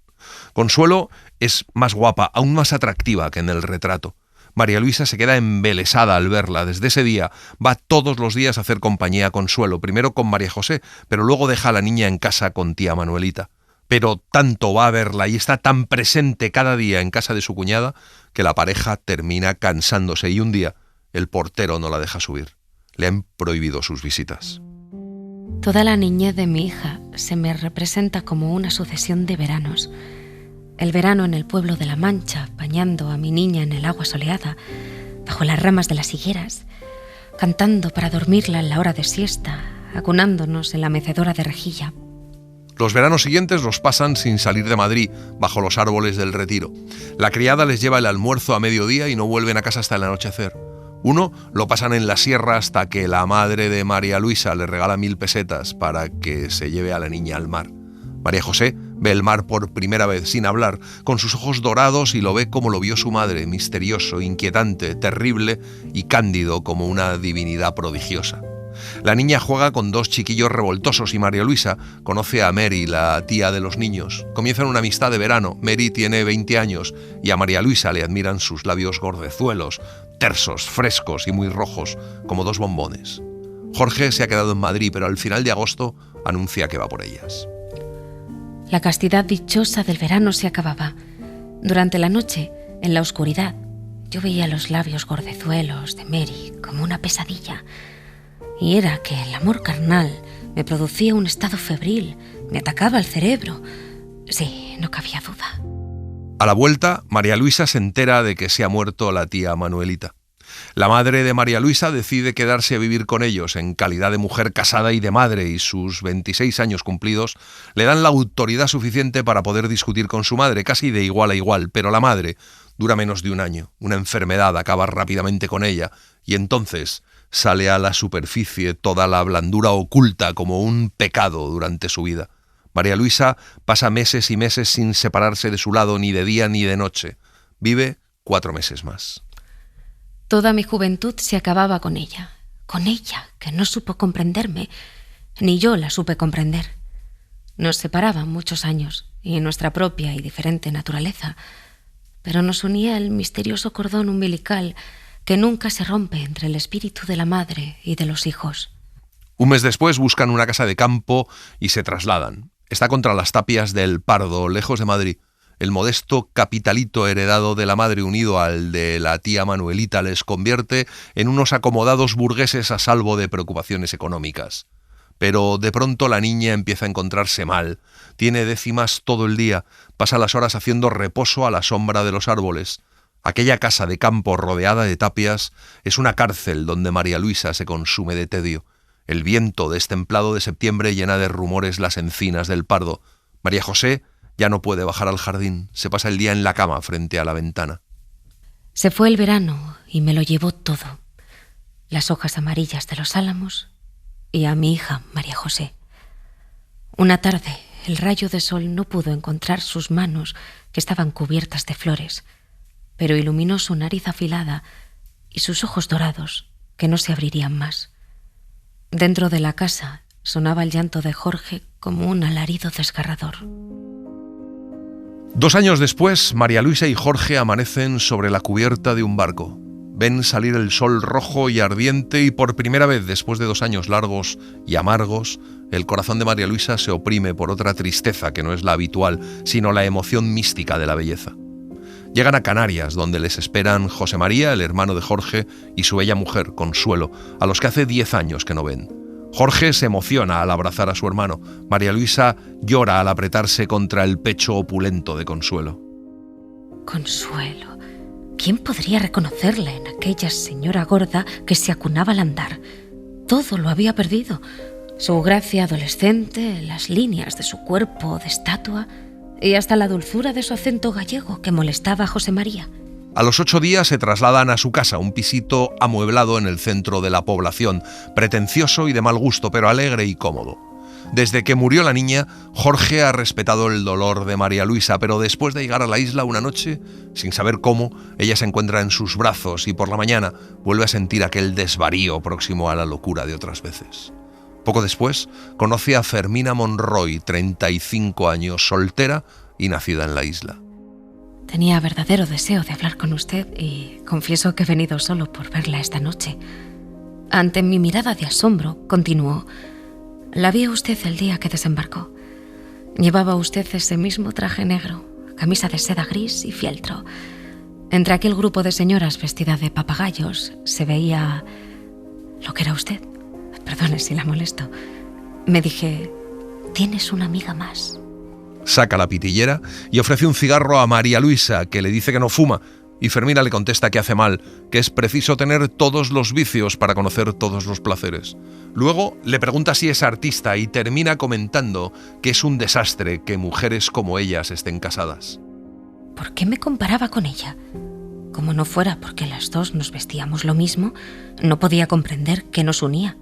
Speaker 2: Consuelo es más guapa, aún más atractiva que en el retrato. María Luisa se queda embelesada al verla. Desde ese día va todos los días a hacer compañía a Consuelo, primero con María José, pero luego deja a la niña en casa con tía Manuelita. Pero tanto va a verla y está tan presente cada día en casa de su cuñada que la pareja termina cansándose y un día el portero no la deja subir. Le han prohibido sus visitas.
Speaker 3: Toda la niñez de mi hija se me representa como una sucesión de veranos. El verano en el pueblo de La Mancha, bañando a mi niña en el agua soleada, bajo las ramas de las higueras, cantando para dormirla en la hora de siesta, acunándonos en la mecedora de rejilla.
Speaker 2: Los veranos siguientes los pasan sin salir de Madrid, bajo los árboles del Retiro. La criada les lleva el almuerzo a mediodía y no vuelven a casa hasta el anochecer. Uno lo pasan en la sierra hasta que la madre de María Luisa le regala 1000 pesetas para que se lleve a la niña al mar. María José ve el mar por primera vez sin hablar, con sus ojos dorados, y lo ve como lo vio su madre, misterioso, inquietante, terrible y cándido como una divinidad prodigiosa. La niña juega con 2 chiquillos revoltosos y María Luisa conoce a Mary, la tía de los niños. Comienzan una amistad de verano. Mary tiene 20 años y a María Luisa le admiran sus labios gordezuelos, tersos, frescos y muy rojos, como 2 bombones. Jorge se ha quedado en Madrid, pero al final de agosto anuncia que va por ellas.
Speaker 3: La castidad dichosa del verano se acababa. Durante la noche, en la oscuridad, yo veía los labios gordezuelos de Mary como una pesadilla. Y era que el amor carnal me producía un estado febril, me atacaba el cerebro. Sí, no cabía duda.
Speaker 2: A la vuelta, María Luisa se entera de que se ha muerto la tía Manuelita. La madre de María Luisa decide quedarse a vivir con ellos en calidad de mujer casada y de madre, y sus 26 años cumplidos le dan la autoridad suficiente para poder discutir con su madre, casi de igual a igual, pero la madre dura menos de un año. Una enfermedad acaba rápidamente con ella y entonces sale a la superficie toda la blandura oculta como un pecado durante su vida. María Luisa pasa meses y meses sin separarse de su lado ni de día ni de noche. Vive 4 meses más.
Speaker 3: Toda mi juventud se acababa con ella, que no supo comprenderme, ni yo la supe comprender. Nos separaban muchos años y nuestra propia y diferente naturaleza, pero nos unía el misterioso cordón umbilical que nunca se rompe entre el espíritu de la madre y de los hijos.
Speaker 2: Un mes después buscan una casa de campo y se trasladan. Está contra las tapias del Pardo, lejos de Madrid. El modesto capitalito heredado de la madre unido al de la tía Manuelita les convierte en unos acomodados burgueses a salvo de preocupaciones económicas. Pero de pronto la niña empieza a encontrarse mal. Tiene décimas todo el día. Pasa las horas haciendo reposo a la sombra de los árboles. Aquella casa de campo rodeada de tapias es una cárcel donde María Luisa se consume de tedio. El viento destemplado de septiembre llena de rumores las encinas del Pardo. María José ya no puede bajar al jardín. Se pasa el día en la cama frente a la ventana.
Speaker 3: Se fue el verano y me lo llevó todo. Las hojas amarillas de los álamos y a mi hija María José. Una tarde el rayo de sol no pudo encontrar sus manos, que estaban cubiertas de flores, pero iluminó su nariz afilada y sus ojos dorados, que no se abrirían más. Dentro de la casa sonaba el llanto de Jorge como un alarido desgarrador.
Speaker 2: 2 años después, María Luisa y Jorge amanecen sobre la cubierta de un barco. Ven salir el sol rojo y ardiente y por primera vez después de 2 años largos y amargos, el corazón de María Luisa se oprime por otra tristeza que no es la habitual, sino la emoción mística de la belleza. Llegan a Canarias, donde les esperan José María, el hermano de Jorge, y su bella mujer, Consuelo, a los que hace 10 años que no ven. Jorge se emociona al abrazar a su hermano. María Luisa llora al apretarse contra el pecho opulento de Consuelo.
Speaker 3: Consuelo. ¿Quién podría reconocerla en aquella señora gorda que se acunaba al andar? Todo lo había perdido. Su gracia adolescente, las líneas de su cuerpo de estatua y hasta la dulzura de su acento gallego que molestaba a José María.
Speaker 2: A los 8 días se trasladan a su casa, un pisito amueblado en el centro de la población, pretencioso y de mal gusto, pero alegre y cómodo. Desde que murió la niña, Jorge ha respetado el dolor de María Luisa, pero después de llegar a la isla una noche, sin saber cómo, ella se encuentra en sus brazos y por la mañana vuelve a sentir aquel desvarío próximo a la locura de otras veces. Poco después, conoce a Fermina Monroy, 35 años, soltera y nacida en la isla.
Speaker 3: Tenía verdadero deseo de hablar con usted y confieso que he venido solo por verla esta noche. Ante mi mirada de asombro, continuó: la vi a usted el día que desembarcó. Llevaba usted ese mismo traje negro, camisa de seda gris y fieltro. Entre aquel grupo de señoras vestidas de papagayos se veía lo que era usted. Perdone si la molesto. Me dije: tienes una amiga más.
Speaker 2: Saca la pitillera y ofrece un cigarro a María Luisa, que le dice que no fuma, y Fermina le contesta que hace mal, que es preciso tener todos los vicios para conocer todos los placeres. Luego le pregunta si es artista y termina comentando que es un desastre que mujeres como ellas estén casadas.
Speaker 3: ¿Por qué me comparaba con ella? Como no fuera porque las dos nos vestíamos lo mismo, no podía comprender qué nos unía.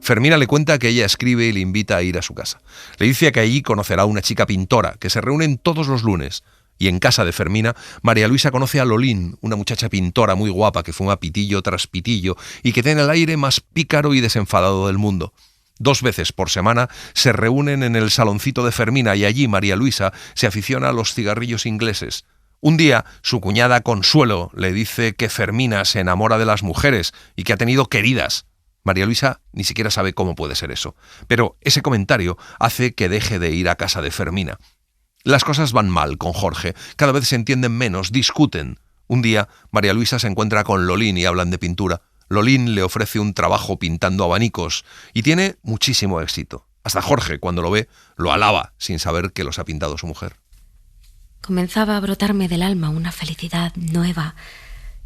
Speaker 2: Fermina le cuenta que ella escribe y le invita a ir a su casa. Le dice que allí conocerá a una chica pintora, que se reúnen todos los lunes. Y en casa de Fermina, María Luisa conoce a Lolín, una muchacha pintora muy guapa que fuma pitillo tras pitillo y que tiene el aire más pícaro y desenfadado del mundo. 2 veces por semana se reúnen en el saloncito de Fermina y allí María Luisa se aficiona a los cigarrillos ingleses. Un día, su cuñada Consuelo le dice que Fermina se enamora de las mujeres y que ha tenido queridas. María Luisa ni siquiera sabe cómo puede ser eso, pero ese comentario hace que deje de ir a casa de Fermina. Las cosas van mal con Jorge, cada vez se entienden menos, discuten. Un día, María Luisa se encuentra con Lolín y hablan de pintura. Lolín le ofrece un trabajo pintando abanicos y tiene muchísimo éxito. Hasta Jorge, cuando lo ve, lo alaba sin saber que los ha pintado su mujer.
Speaker 3: Comenzaba a brotarme del alma una felicidad nueva,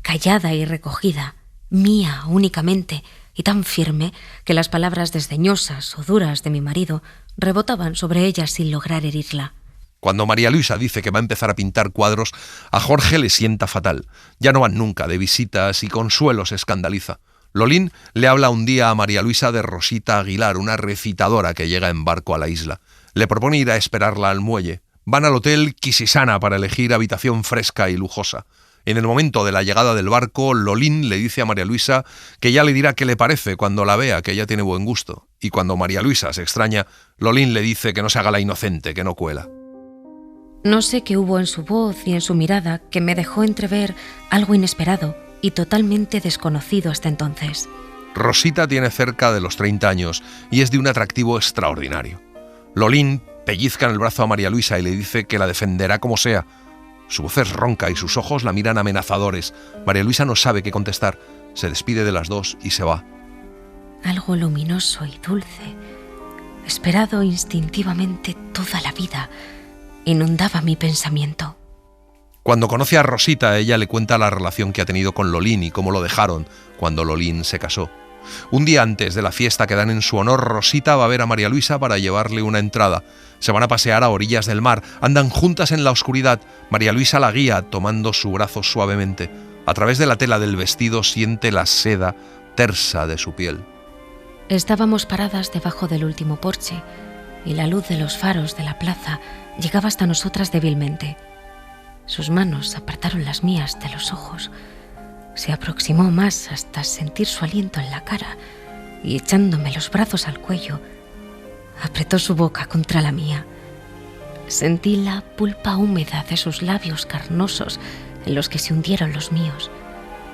Speaker 3: callada y recogida, mía únicamente, y tan firme que las palabras desdeñosas o duras de mi marido rebotaban sobre ella sin lograr herirla.
Speaker 2: Cuando María Luisa dice que va a empezar a pintar cuadros, a Jorge le sienta fatal. Ya no van nunca de visitas y Consuelo se escandaliza. Lolín le habla un día a María Luisa de Rosita Aguilar, una recitadora que llega en barco a la isla. Le propone ir a esperarla al muelle. Van al hotel Quisisana para elegir habitación fresca y lujosa. En el momento de la llegada del barco, Lolín le dice a María Luisa que ya le dirá qué le parece cuando la vea, que ella tiene buen gusto. Y cuando María Luisa se extraña, Lolín le dice que no se haga la inocente, que no cuela.
Speaker 3: No sé qué hubo en su voz y en su mirada que me dejó entrever algo inesperado y totalmente desconocido hasta entonces.
Speaker 2: Rosita tiene cerca de los 30 años y es de un atractivo extraordinario. Lolín pellizca en el brazo a María Luisa y le dice que la defenderá como sea. Su voz es ronca y sus ojos la miran amenazadores. María Luisa no sabe qué contestar. Se despide de las dos y se va.
Speaker 3: Algo luminoso y dulce, esperado instintivamente toda la vida, inundaba mi pensamiento.
Speaker 2: Cuando conoce a Rosita, ella le cuenta la relación que ha tenido con Lolín y cómo lo dejaron cuando Lolín se casó. Un día antes de la fiesta que dan en su honor, Rosita va a ver a María Luisa para llevarle una entrada. Se van a pasear a orillas del mar, andan juntas en la oscuridad. María Luisa la guía, tomando su brazo suavemente. A través de la tela del vestido siente la seda tersa de su piel.
Speaker 3: Estábamos paradas debajo del último porche y la luz de los faros de la plaza llegaba hasta nosotras débilmente. Sus manos apartaron las mías de los ojos. Se aproximó más hasta sentir su aliento en la cara y, echándome los brazos al cuello, apretó su boca contra la mía. Sentí la pulpa húmeda de sus labios carnosos en los que se hundieron los míos,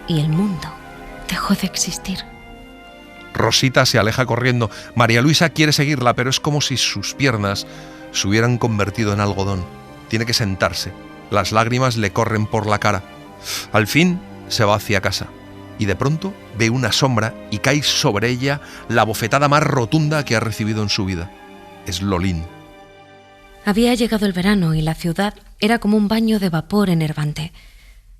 Speaker 3: y el mundo dejó de existir.
Speaker 2: Rosita se aleja corriendo. María Luisa quiere seguirla, pero es como si sus piernas se hubieran convertido en algodón. Tiene que sentarse. Las lágrimas le corren por la cara. Al fin se va hacia casa y de pronto ve una sombra y cae sobre ella la bofetada más rotunda que ha recibido en su vida. Es Lolín.
Speaker 3: Había llegado el verano y la ciudad era como un baño de vapor enervante.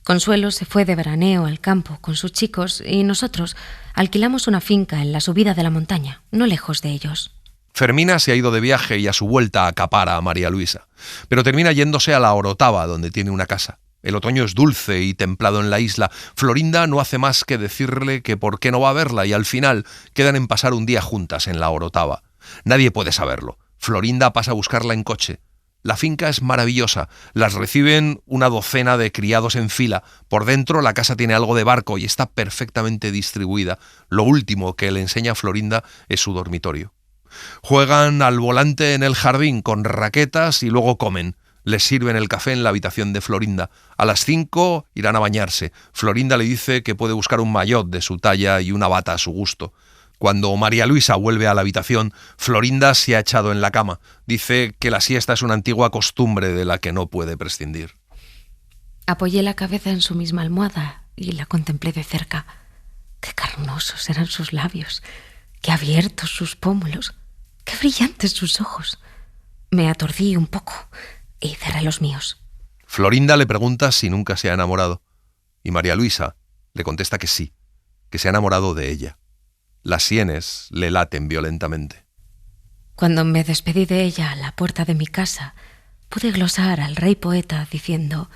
Speaker 3: Consuelo se fue de veraneo al campo con sus chicos y nosotros alquilamos una finca en la subida de la montaña, no lejos de ellos.
Speaker 2: Fermina se ha ido de viaje y a su vuelta acapara a María Luisa, pero termina yéndose a la Orotava, donde tiene una casa. El otoño es dulce y templado en la isla. Florinda no hace más que decirle que por qué no va a verla y al final quedan en pasar un día juntas en la Orotava. Nadie puede saberlo. Florinda pasa a buscarla en coche. La finca es maravillosa. Las reciben una docena de criados en fila. Por dentro la casa tiene algo de barco y está perfectamente distribuida. Lo último que le enseña a Florinda es su dormitorio. Juegan al volante en el jardín con raquetas y luego comen. Les sirven el café en la habitación de Florinda. A las 5 irán a bañarse. Florinda le dice que puede buscar un maillot de su talla y una bata a su gusto. Cuando María Luisa vuelve a la habitación, Florinda se ha echado en la cama. Dice que la siesta es una antigua costumbre de la que no puede prescindir.
Speaker 3: Apoyé la cabeza en su misma almohada y la contemplé de cerca. Qué carnosos eran sus labios, qué abiertos sus pómulos, qué brillantes sus ojos. Me aturdí un poco y cerré los míos.
Speaker 2: Florinda le pregunta si nunca se ha enamorado. Y María Luisa le contesta que sí, que se ha enamorado de ella. Las sienes le laten violentamente.
Speaker 3: Cuando me despedí de ella a la puerta de mi casa, pude glosar al rey poeta diciendo: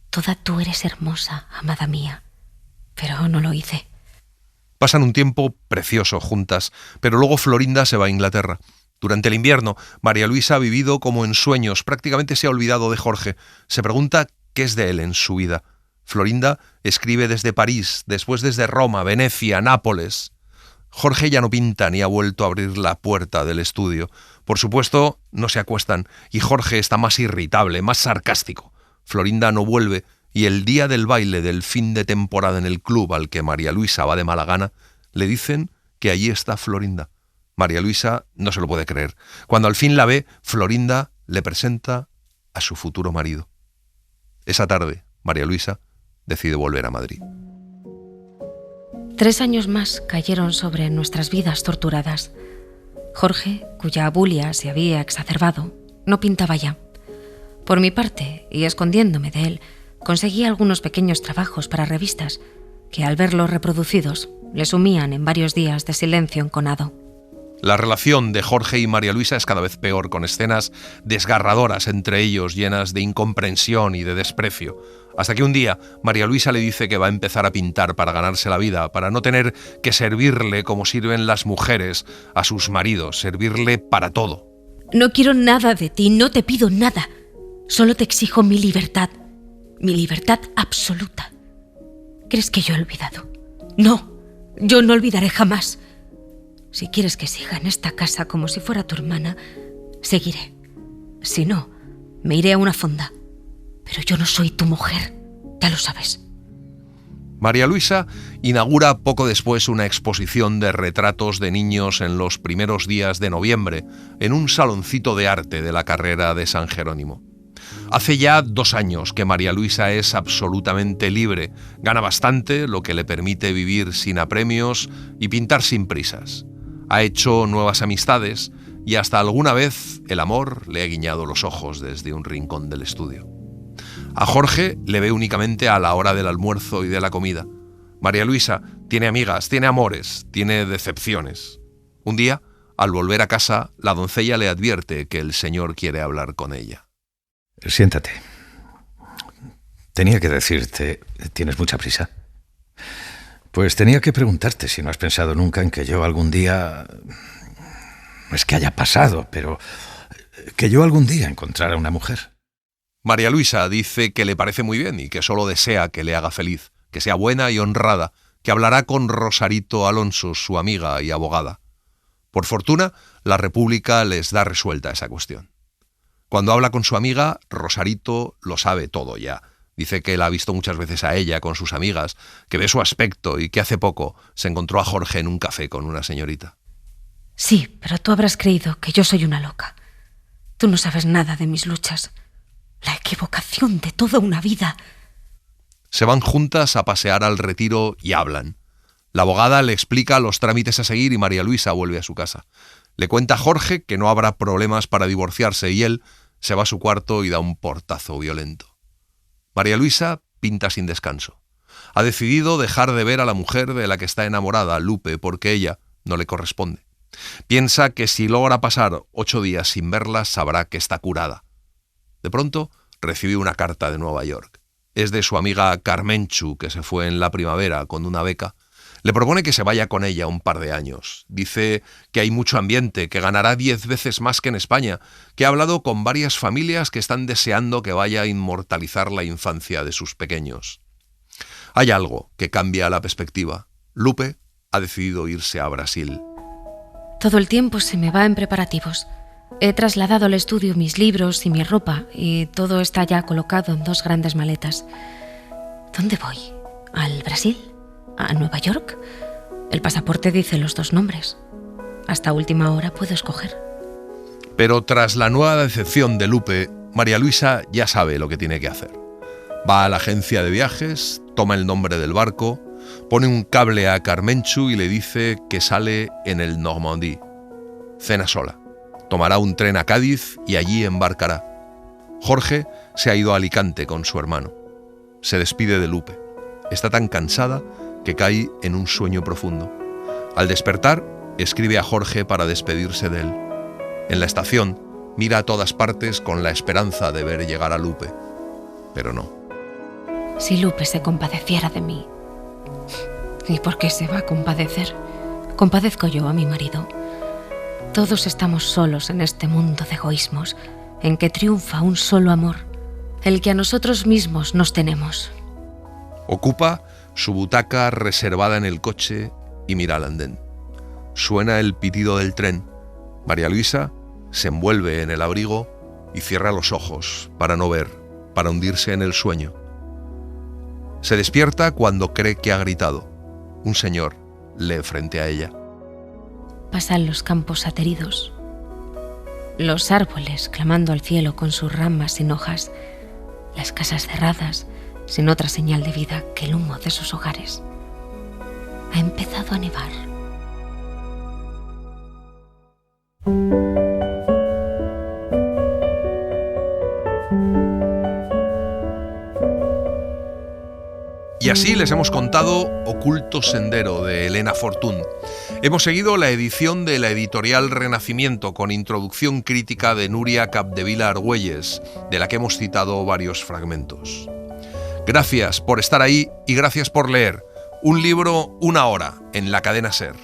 Speaker 3: «Toda tú eres hermosa, amada mía», pero no lo hice.
Speaker 2: Pasan un tiempo precioso juntas, pero luego Florinda se va a Inglaterra. Durante el invierno, María Luisa ha vivido como en sueños, prácticamente se ha olvidado de Jorge. Se pregunta qué es de él en su vida. Florinda escribe desde París, después desde Roma, Venecia, Nápoles. Jorge ya no pinta ni ha vuelto a abrir la puerta del estudio. Por supuesto, no se acuestan y Jorge está más irritable, más sarcástico. Florinda no vuelve y el día del baile del fin de temporada en el club al que María Luisa va de mala gana, le dicen que allí está Florinda. María Luisa no se lo puede creer. Cuando al fin la ve, Florinda le presenta a su futuro marido. Esa tarde, María Luisa decide volver a Madrid.
Speaker 3: 3 años más cayeron sobre nuestras vidas torturadas. Jorge, cuya abulia se había exacerbado, no pintaba ya. Por mi parte, y escondiéndome de él, conseguí algunos pequeños trabajos para revistas que, al verlos reproducidos, le sumían en varios días de silencio enconado.
Speaker 2: La relación de Jorge y María Luisa es cada vez peor, con escenas desgarradoras entre ellos, llenas de incomprensión y de desprecio. Hasta que un día María Luisa le dice que va a empezar a pintar para ganarse la vida, para no tener que servirle como sirven las mujeres a sus maridos, servirle para todo.
Speaker 3: No quiero nada de ti, no te pido nada. Solo te exijo mi libertad absoluta. ¿Crees que yo he olvidado? No, yo no olvidaré jamás. Si quieres que siga en esta casa como si fuera tu hermana, seguiré. Si no, me iré a una fonda. Pero yo no soy tu mujer, ya lo sabes.
Speaker 2: María Luisa inaugura poco después una exposición de retratos de niños en los primeros días de noviembre en un saloncito de arte de la carrera de San Jerónimo. Hace ya 2 años que María Luisa es absolutamente libre, gana bastante, lo que le permite vivir sin apremios y pintar sin prisas. Ha hecho nuevas amistades y hasta alguna vez el amor le ha guiñado los ojos desde un rincón del estudio. A Jorge le ve únicamente a la hora del almuerzo y de la comida. María Luisa tiene amigas, tiene amores, tiene decepciones. Un día, al volver a casa, la doncella le advierte que el señor quiere hablar con ella.
Speaker 4: Siéntate. Tenía que decirte, ¿tienes mucha prisa? Pues tenía que preguntarte si no has pensado nunca en que yo algún día... No es que haya pasado, pero que yo algún día encontrara una mujer.
Speaker 2: María Luisa dice que le parece muy bien y que solo desea que le haga feliz, que sea buena y honrada, que hablará con Rosarito Alonso, su amiga y abogada. Por fortuna, la República les da resuelta esa cuestión. Cuando habla con su amiga, Rosarito lo sabe todo ya. Dice que la ha visto muchas veces a ella con sus amigas, que ve su aspecto y que hace poco se encontró a Jorge en un café con una señorita.
Speaker 3: Sí, pero tú habrás creído que yo soy una loca. Tú no sabes nada de mis luchas. La equivocación de toda una vida.
Speaker 2: Se van juntas a pasear al Retiro y hablan. La abogada le explica los trámites a seguir y María Luisa vuelve a su casa. Le cuenta a Jorge que no habrá problemas para divorciarse y él se va a su cuarto y da un portazo violento. María Luisa pinta sin descanso. Ha decidido dejar de ver a la mujer de la que está enamorada, Lupe, porque ella no le corresponde. Piensa que si logra pasar 8 días sin verla, sabrá que está curada. De pronto, recibe una carta de Nueva York. Es de su amiga Carmenchu, que se fue en la primavera con una beca. Le propone que se vaya con ella un par de años. Dice que hay mucho ambiente, que ganará 10 veces más que en España, que ha hablado con varias familias que están deseando que vaya a inmortalizar la infancia de sus pequeños. Hay algo que cambia la perspectiva. Lupe ha decidido irse a Brasil.
Speaker 3: Todo el tiempo se me va en preparativos. He trasladado al estudio mis libros y mi ropa y todo está ya colocado en 2 grandes maletas. ¿Dónde voy? ¿Al Brasil? ¿A Nueva York? El pasaporte dice los 2 nombres. Hasta última hora puedo escoger.
Speaker 2: Pero tras la nueva decepción de Lupe, María Luisa ya sabe lo que tiene que hacer. Va a la agencia de viajes, toma el nombre del barco, pone un cable a Carmenchu y le dice que sale en el Normandie. Cena sola. Tomará un tren a Cádiz y allí embarcará. Jorge se ha ido a Alicante con su hermano. Se despide de Lupe. Está tan cansada que cae en un sueño profundo. Al despertar, escribe a Jorge para despedirse de él. En la estación, mira a todas partes con la esperanza de ver llegar a Lupe. Pero no.
Speaker 3: Si Lupe se compadeciera de mí. ¿Y por qué se va a compadecer? Compadezco yo a mi marido. Todos estamos solos en este mundo de egoísmos, en que triunfa un solo amor, el que a nosotros mismos nos tenemos.
Speaker 2: Ocupa su butaca reservada en el coche y mira al andén. Suena el pitido del tren. María Luisa se envuelve en el abrigo y cierra los ojos para no ver, para hundirse en el sueño. Se despierta cuando cree que ha gritado. Un señor lee frente a ella.
Speaker 3: Pasan los campos ateridos, los árboles clamando al cielo con sus ramas sin hojas, las casas cerradas sin otra señal de vida que el humo de sus hogares. Ha empezado a nevar.
Speaker 2: Y así les hemos contado Oculto Sendero, de Elena Fortún. Hemos seguido la edición de la editorial Renacimiento, con introducción crítica de Nuria Capdevila Argüelles, de la que hemos citado varios fragmentos. Gracias por estar ahí y gracias por leer. Un libro, una hora, en la cadena SER.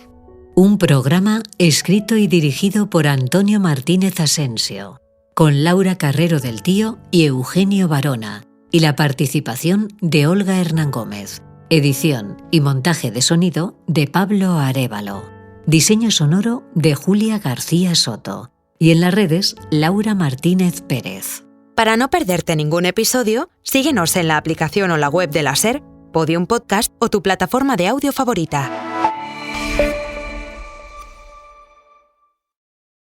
Speaker 1: Un programa escrito y dirigido por Antonio Martínez Asensio, con Laura Carrero del Tío y Eugenio Barona, y la participación de Olga Hernán Gómez. Edición y montaje de sonido de Pablo Arévalo. Diseño sonoro de Julia García Soto. Y en las redes, Laura Martínez Pérez.
Speaker 5: Para no perderte ningún episodio, síguenos en la aplicación o la web de la SER, Podium Podcast o tu plataforma de audio favorita.